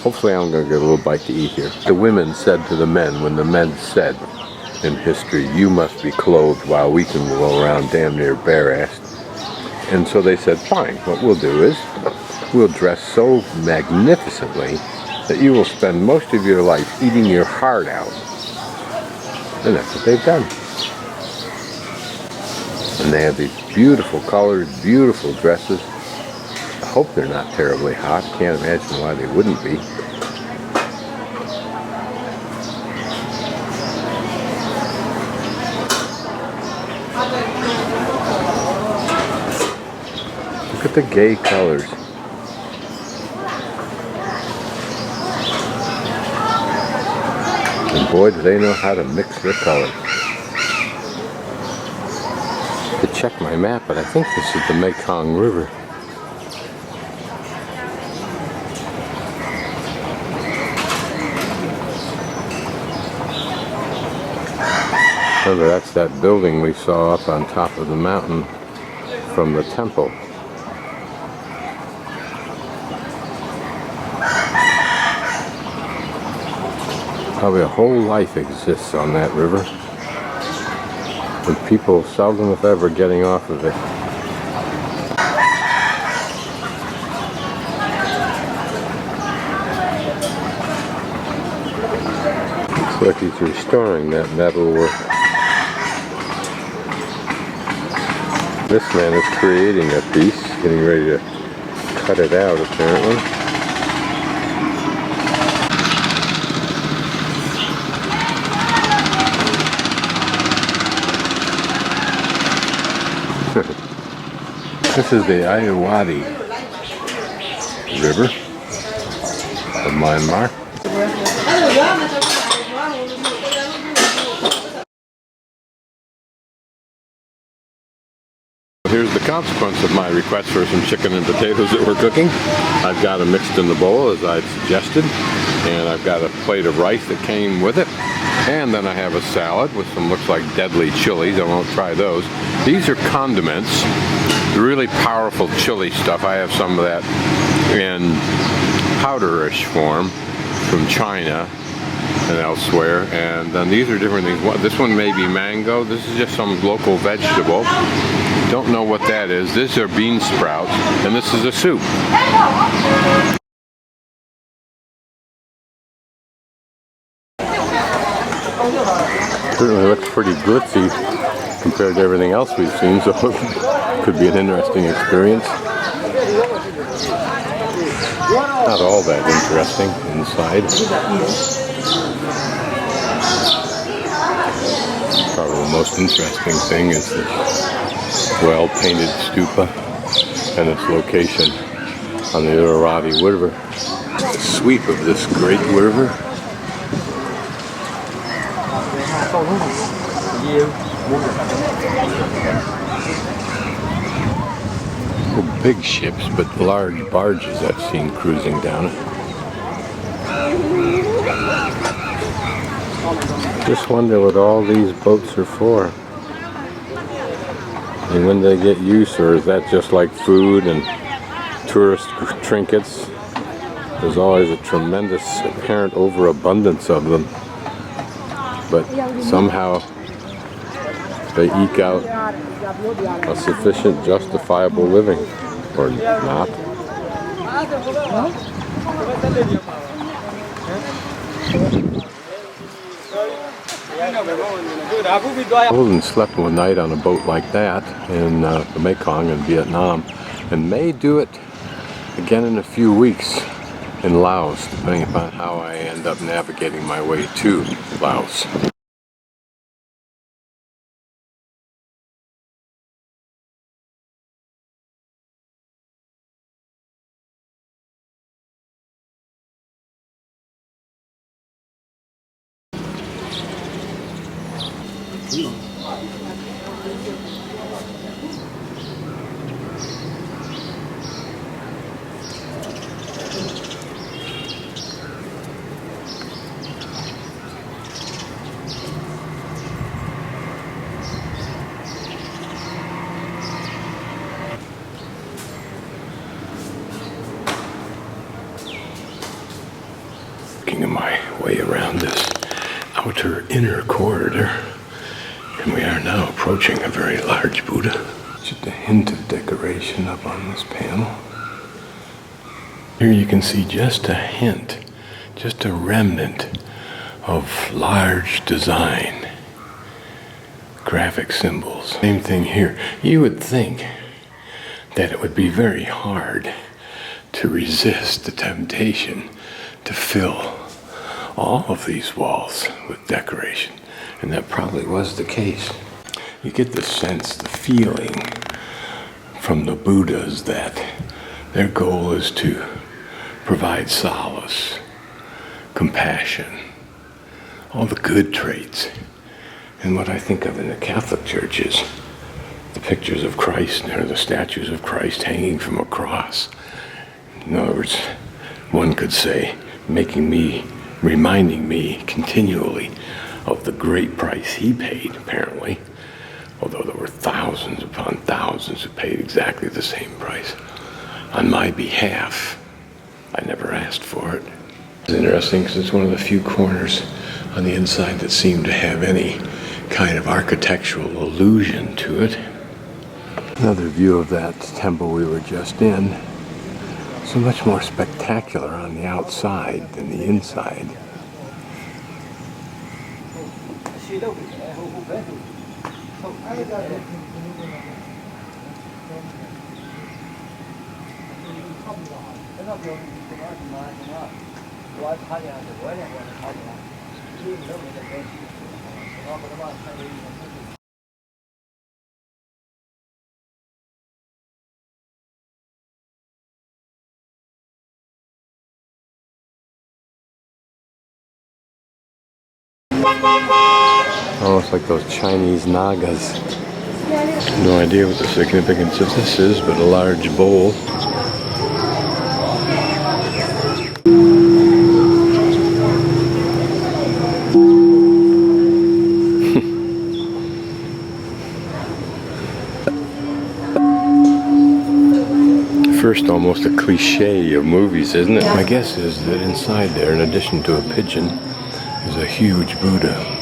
hopefully I'm going to get a little bite to eat here. The women said to the men, when the men said in history, you must be clothed while we can go around damn near bare-assed. And so they said, fine, what we'll do is we'll dress so magnificently that you will spend most of your life eating your heart out. And that's what they've done. And they have these beautiful colors, beautiful dresses. I hope they're not terribly hot. Can't imagine why they wouldn't be. Look at the gay colors. And boy, do they know how to mix their colors. To check my map, but I think this is the Mekong River. Remember, that's that building we saw up on top of the mountain from the temple. Probably a whole life exists on that river. And people seldom, if ever, getting off of it. Looks like he's restoring that metal work. This man is creating a piece, getting ready to cut it out apparently. This is the Hiwy River of Myanmar. Here's the consequence of my request for some chicken and potatoes that we're cooking. I've got them mixed in the bowl as I'd suggested, and I've got a plate of rice that came with it, and then I have a salad with some looks like deadly chilies. I won't try those. These are condiments, really powerful chili stuff. I have some of that in powderish form from China and elsewhere, and then these are different things. This one may be mango. This is just some local vegetable. Don't know what that is. These are bean sprouts, and this is a soup. Certainly looks pretty glitzy compared to everything else we've seen, so it could be an interesting experience. Not all that interesting inside. Probably the most interesting thing is the well-painted stupa and its location on the Tharabar River. The sweep of this great river. Well, big ships, but large barges I've seen cruising down it. Just wonder what all these boats are for. And when they get use, or is that just like food and tourist trinkets? There's always a tremendous apparent overabundance of them. But somehow they eke out a sufficient justifiable living, or not. Holden slept one night on a boat like that in the Mekong in Vietnam, and may do it again in a few weeks in Laos, depending upon how I end up navigating my way to Laos. Working my way around this outer inner corridor, and we are now approaching a very large Buddha. Just a hint of decoration up on this panel. Here you can see just a hint, just a remnant of large design, graphic symbols. Same thing here. You would think that it would be very hard to resist the temptation to fill all of these walls with decoration, and that probably was the case. You get the sense, the feeling from the Buddhas that their goal is to provide solace, compassion, all the good traits. And what I think of in the Catholic Church is the pictures of Christ, or the statues of Christ hanging from a cross. In other words, one could say, reminding me continually of the great price he paid, apparently, although there were thousands upon thousands who paid exactly the same price on my behalf. I never asked for it. It's interesting because it's one of the few corners on the inside that seem to have any kind of architectural allusion to it. Another view of that temple we were just in. So much more spectacular on the outside than the inside. Almost like those Chinese Nagas. No idea what the significance of this is, but a large bowl. First, almost a cliche of movies, isn't it? My guess is that inside there, in addition to a pigeon, is a huge Buddha.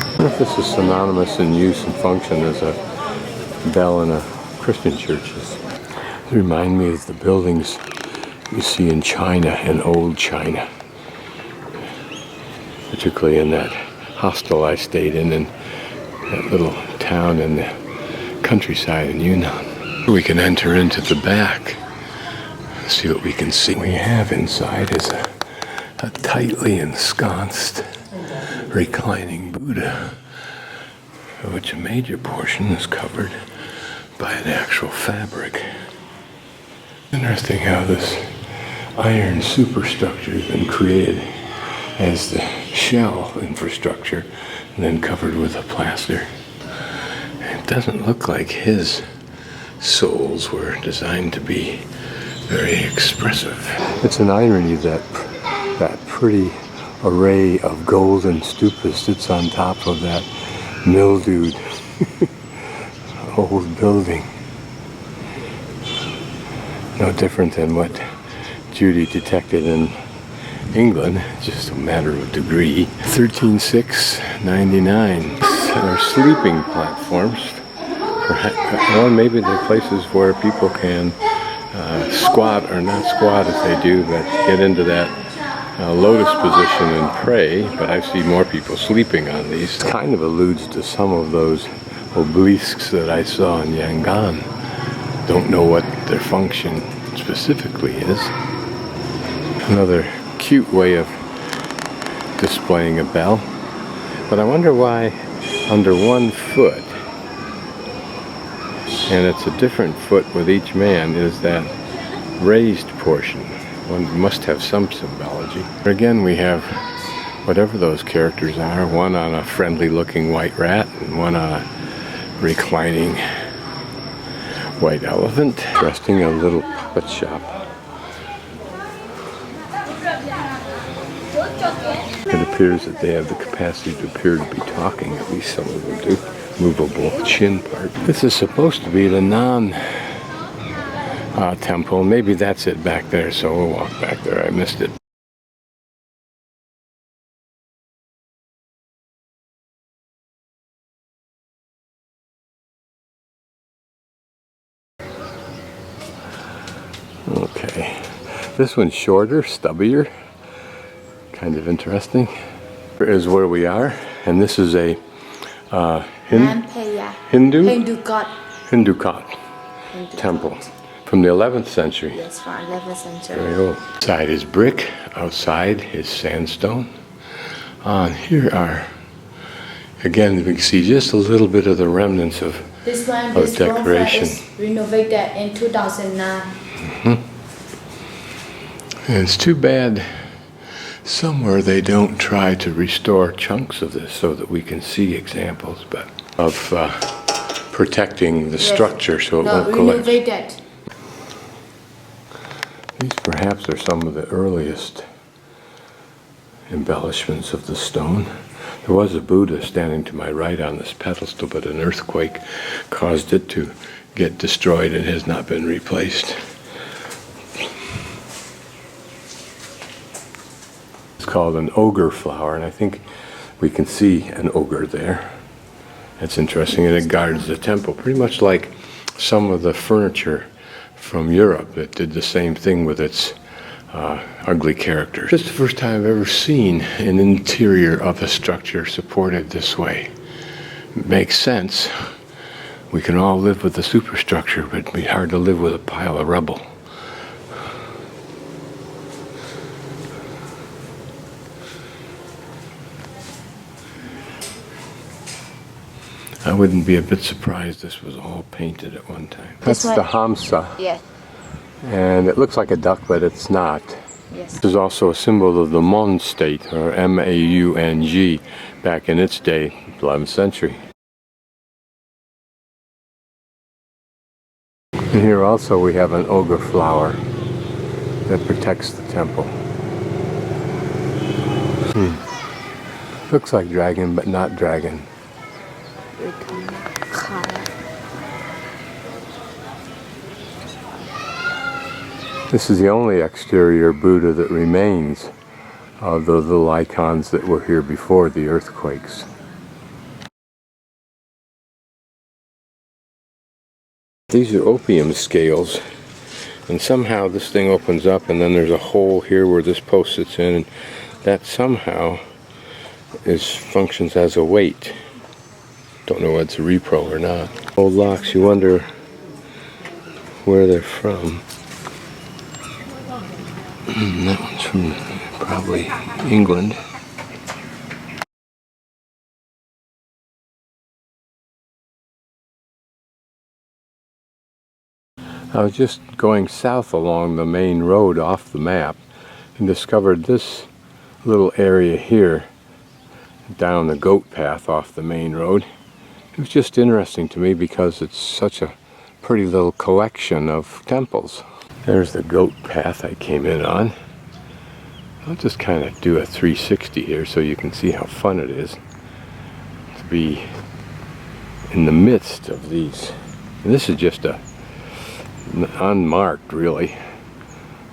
I wonder if this is synonymous in use and function as a bell in a Christian churches. They remind me of the buildings you see in China, in old China. Particularly in that hostel I stayed in that little town in the countryside in Yunnan. We can enter into the back, see what we can see. What we have inside is a tightly ensconced, reclining Buddha, of which a major portion is covered by an actual fabric. Interesting how this iron superstructure has been created as the shell infrastructure and then covered with a plaster. It doesn't look like his souls were designed to be very expressive. It's an irony that that pretty array of golden stupas sits on top of that mildewed old building. No different than what Judy detected in England, just a matter of degree. 13,699. They're sleeping platforms. Well, maybe they're places where people can squat, or not squat as they do, but get into that lotus position and pray. But I see more people sleeping on these. It kind of alludes to some of those obelisks that I saw in Yangon. Don't know what their function specifically is. Another cute way of displaying a bell. But I wonder why under one foot, and it's a different foot with each man, is that raised portion. One must have some symbology. Again, we have whatever those characters are, one on a friendly looking white rat and one on a reclining white elephant. Interesting, a little puppet shop. It appears that they have the capacity to appear to be talking, at least some of them do. Movable chin part. This is supposed to be the temple. Maybe that's it back there, so we'll walk back there. I missed it. Okay, this one's shorter, stubbier, kind of interesting. Here is where we are, and this is a Hindu god temple from the 11th century. Yes, from 11th century. Very old. Inside is brick, outside is sandstone. Here are, again, we can see just a little bit of the remnants of decoration. Is renovated in 2009. And it's too bad somewhere they don't try to restore chunks of this so that we can see examples, but of protecting the structure so it won't collapse. Renovated. These perhaps are some of the earliest embellishments of the stone. There was a Buddha standing to my right on this pedestal, but an earthquake caused it to get destroyed and has not been replaced. It's called an ogre flower, and I think we can see an ogre there. That's interesting, and it guards the temple, pretty much like some of the furniture from Europe that did the same thing with its ugly characters. This is the first time I've ever seen an interior of a structure supported this way. It makes sense. We can all live with the superstructure, but it'd be hard to live with a pile of rubble. I wouldn't be a bit surprised this was all painted at one time. That's the Hamsa. Yes. And it looks like a duck, but it's not. Yes. This is also a symbol of the Mon state, or Maung, back in its day, 11th century. And here also we have an ogre flower that protects the temple. Looks like dragon, but not dragon. This is the only exterior Buddha that remains of the little icons that were here before the earthquakes. These are opium scales, and somehow this thing opens up and then there's a hole here where this post sits in, and that somehow functions as a weight. Don't know whether it's a repro or not. Old locks, you wonder where they're from. That one's from probably England. I was just going south along the main road off the map and discovered this little area here down the goat path off the main road. It was just interesting to me because it's such a pretty little collection of temples. There's the goat path I came in on. I'll just kind of do a 360 here so you can see how fun it is to be in the midst of these. And this is just an unmarked, really,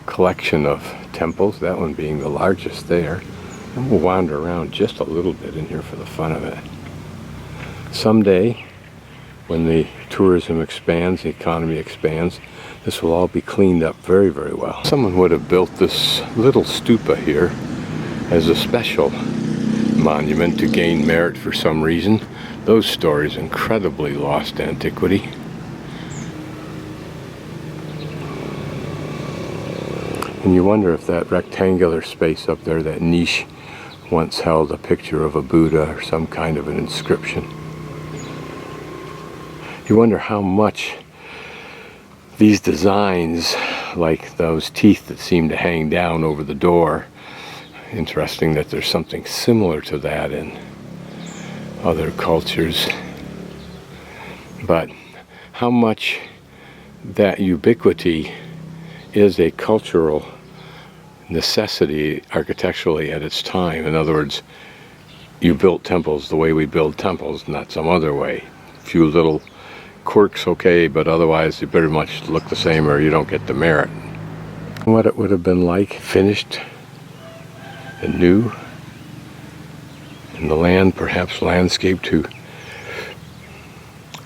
collection of temples, that one being the largest there. And we'll wander around just a little bit in here for the fun of it. Someday, when the tourism expands, the economy expands, this will all be cleaned up very, very well. Someone would have built this little stupa here as a special monument to gain merit for some reason. Those stories incredibly lost to antiquity. And you wonder if that rectangular space up there, that niche, once held a picture of a Buddha or some kind of an inscription. You wonder how much these designs, like those teeth that seem to hang down over the door, interesting that there's something similar to that in other cultures, but how much that ubiquity is a cultural necessity architecturally at its time. In other words, you built temples the way we build temples, not some other way. A few little quirks, okay, but otherwise they pretty much look the same or you don't get the merit. What it would have been like finished and new in the land, perhaps landscape, to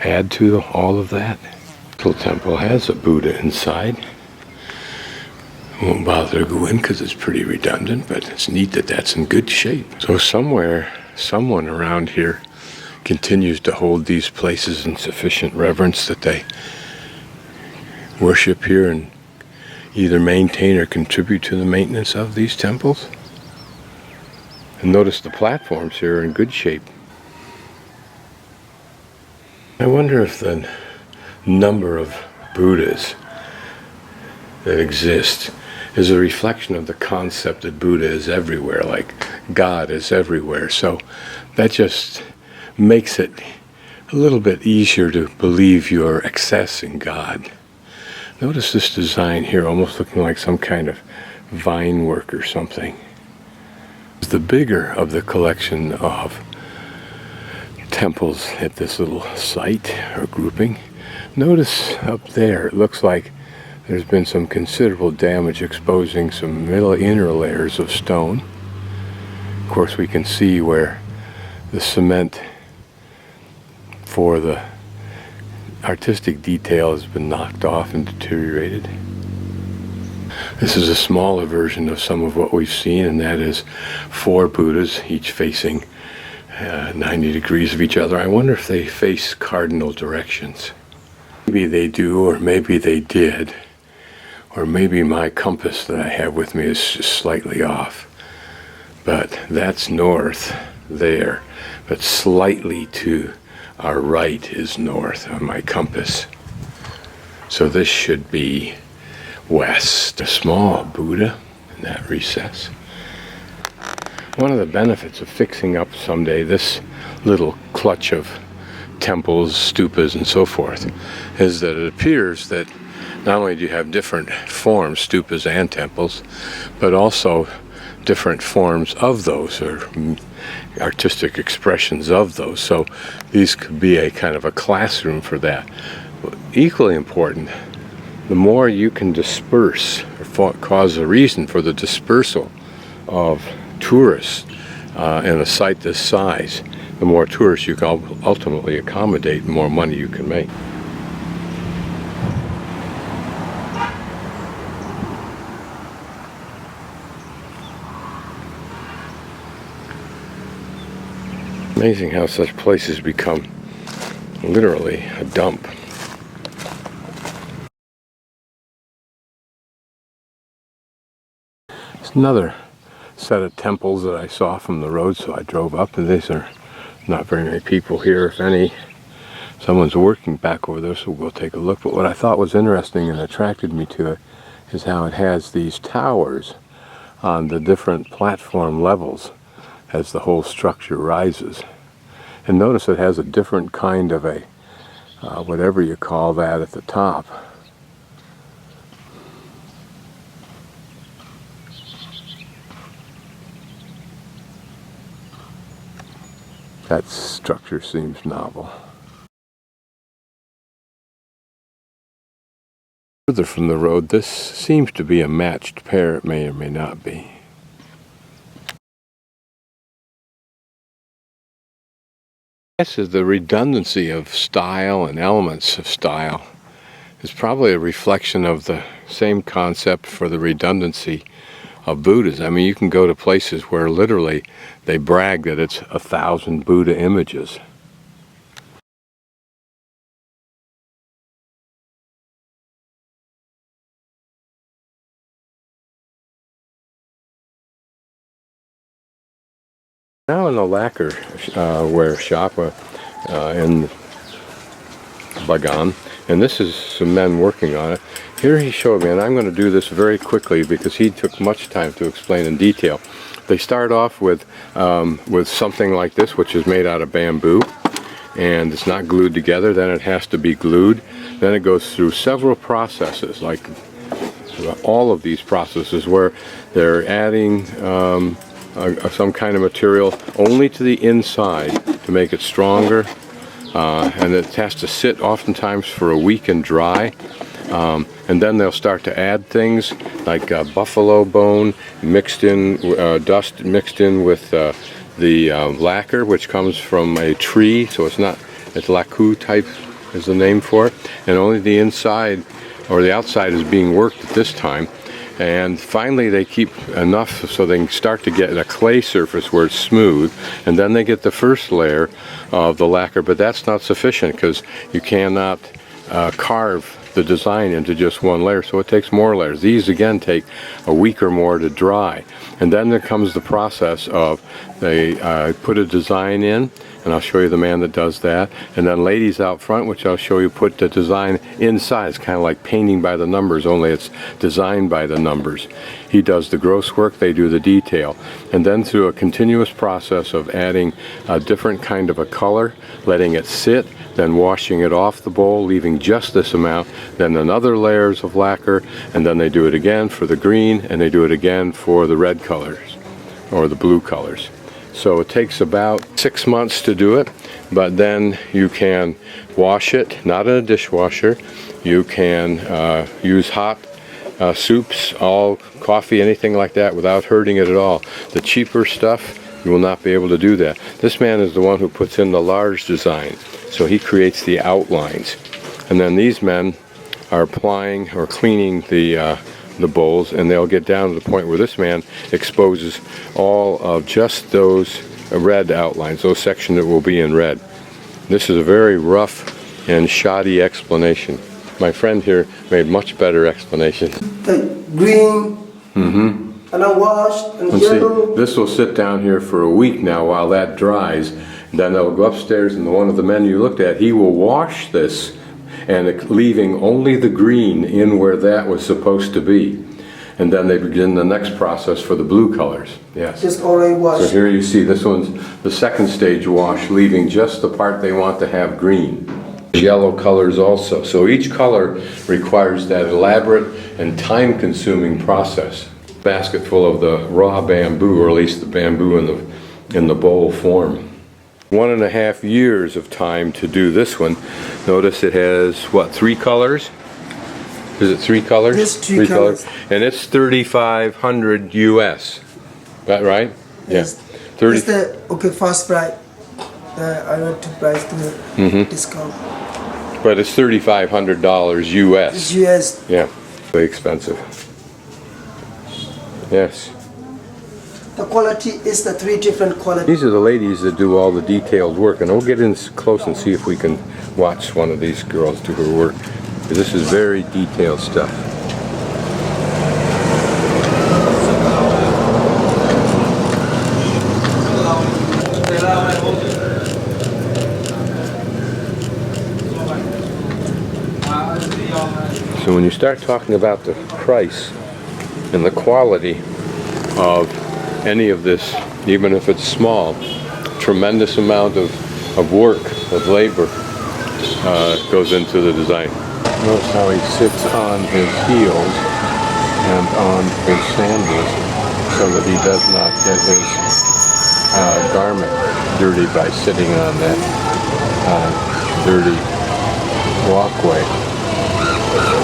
add to all of that. The temple has a Buddha inside. I won't bother to go in because it's pretty redundant, but it's neat that that's in good shape. So somewhere, someone around here continues to hold these places in sufficient reverence that they worship here and either maintain or contribute to the maintenance of these temples. And notice the platforms here are in good shape. I wonder if the number of Buddhas that exist is a reflection of the concept that Buddha is everywhere, like God is everywhere. So that just makes it a little bit easier to believe you're accessing God. Notice this design here, almost looking like some kind of vine work or something. It's the bigger of the collection of temples at this little site or grouping. Notice up there, it looks like there's been some considerable damage exposing some inner layers of stone. Of course, we can see where the cement for the artistic detail has been knocked off and deteriorated. This is a smaller version of some of what we've seen, and that is 4 Buddhas, each facing 90 degrees of each other. I wonder if they face cardinal directions. Maybe they do, or maybe they did, or maybe my compass that I have with me is slightly off. But that's north there, but slightly to our right is north on my compass. So this should be west. A small Buddha in that recess. One of the benefits of fixing up someday this little clutch of temples, stupas, and so forth is that it appears that not only do you have different forms, stupas and temples, but also different forms of those, or artistic expressions of those. So these could be a kind of a classroom for that. Equally important, the more you can disperse or cause a reason for the dispersal of tourists in a site this size, the more tourists you can ultimately accommodate, the more money you can make. Amazing how such places become literally a dump. It's another set of temples that I saw from the road, so I drove up, and these are not very many people here, if any. Someone's working back over there, so we'll go take a look. But what I thought was interesting and attracted me to it is how it has these towers on the different platform levels as the whole structure rises. And notice it has a different kind of a, whatever you call that at the top. That structure seems novel. Further from the road, this seems to be a matched pair. It may or may not be. This is the redundancy of style and elements of style. It's probably a reflection of the same concept for the redundancy of Buddhas. I mean, you can go to places where literally they brag that it's 1,000 Buddha images. Now in the lacquer ware shop in Bagan, and this is some men working on it. Here he showed me, and I'm going to do this very quickly because he took much time to explain in detail. They start off with something like this, which is made out of bamboo, and it's not glued together. Then it has to be glued. Then it goes through several processes, like all of these processes, where they're adding some kind of material only to the inside to make it stronger, and it has to sit oftentimes for a week and dry, and then they'll start to add things like buffalo bone mixed in, dust mixed in with the lacquer, which comes from a tree, so it's lacquer type is the name for it, and only the inside or the outside is being worked at this time. And finally they keep enough so they can start to get a clay surface where it's smooth, and then they get the first layer of the lacquer. But that's not sufficient because you cannot carve the design into just one layer, so it takes more layers. These again take a week or more to dry, and then there comes the process of they put a design in, and I'll show you the man that does that, and then ladies out front, which I'll show you, put the design inside. It's kind of like painting by the numbers, only it's designed by the numbers. He does the gross work, they do the detail, and then through a continuous process of adding a different kind of a color, letting it sit, then washing it off the bowl, leaving just this amount, then another layers of lacquer, and then they do it again for the green, and they do it again for the red colors or the blue colors. So it takes about 6 months to do it, but then you can wash it, not in a dishwasher. You can use hot soups, all coffee, anything like that, without hurting it at all. The cheaper stuff, you will not be able to do that. This man is the one who puts in the large design, so he creates the outlines. And then these men are applying or cleaning the the bowls, and they'll get down to the point where this man exposes all of just those red outlines, those sections that will be in red. This is a very rough and shoddy explanation. My friend here made much better explanation. The green, and I washed, and yellow. See, this will sit down here for a week now while that dries. Then they'll go upstairs, and one of the men you looked at, he will wash this, and leaving only the green in where that was supposed to be. And then they begin the next process for the blue colors. Yes. Just already washed. So here you see this one's the second stage wash, leaving just the part they want to have green. Yellow colors also. So each color requires that elaborate and time-consuming process. Basket full of the raw bamboo, or at least the bamboo in the bowl form. 1.5 years of time to do this one. Notice it has what, 3 colors? Is it 3 colors? Yes, three colors. And it's 3,500 US. That right? Yes. Yeah. 30. It's the okay first price. I want to price the discount. But it's $3,500 US. It's US. Yeah. Very expensive. Yes. The quality is the 3 different qualities. These are the ladies that do all the detailed work, and we'll get in close and see if we can watch one of these girls do her work. This is very detailed stuff. So when you start talking about the price and the quality of any of this, even if it's small, tremendous amount of work, of labor goes into the design. Notice how he sits on his heels and on his sandals so that he does not get his garment dirty by sitting on that dirty walkway.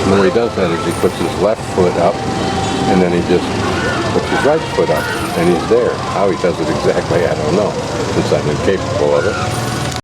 And the way he does that is he puts his left foot up and then he just puts his right foot up and he's there. How he does it exactly, I don't know, since I'm incapable of it.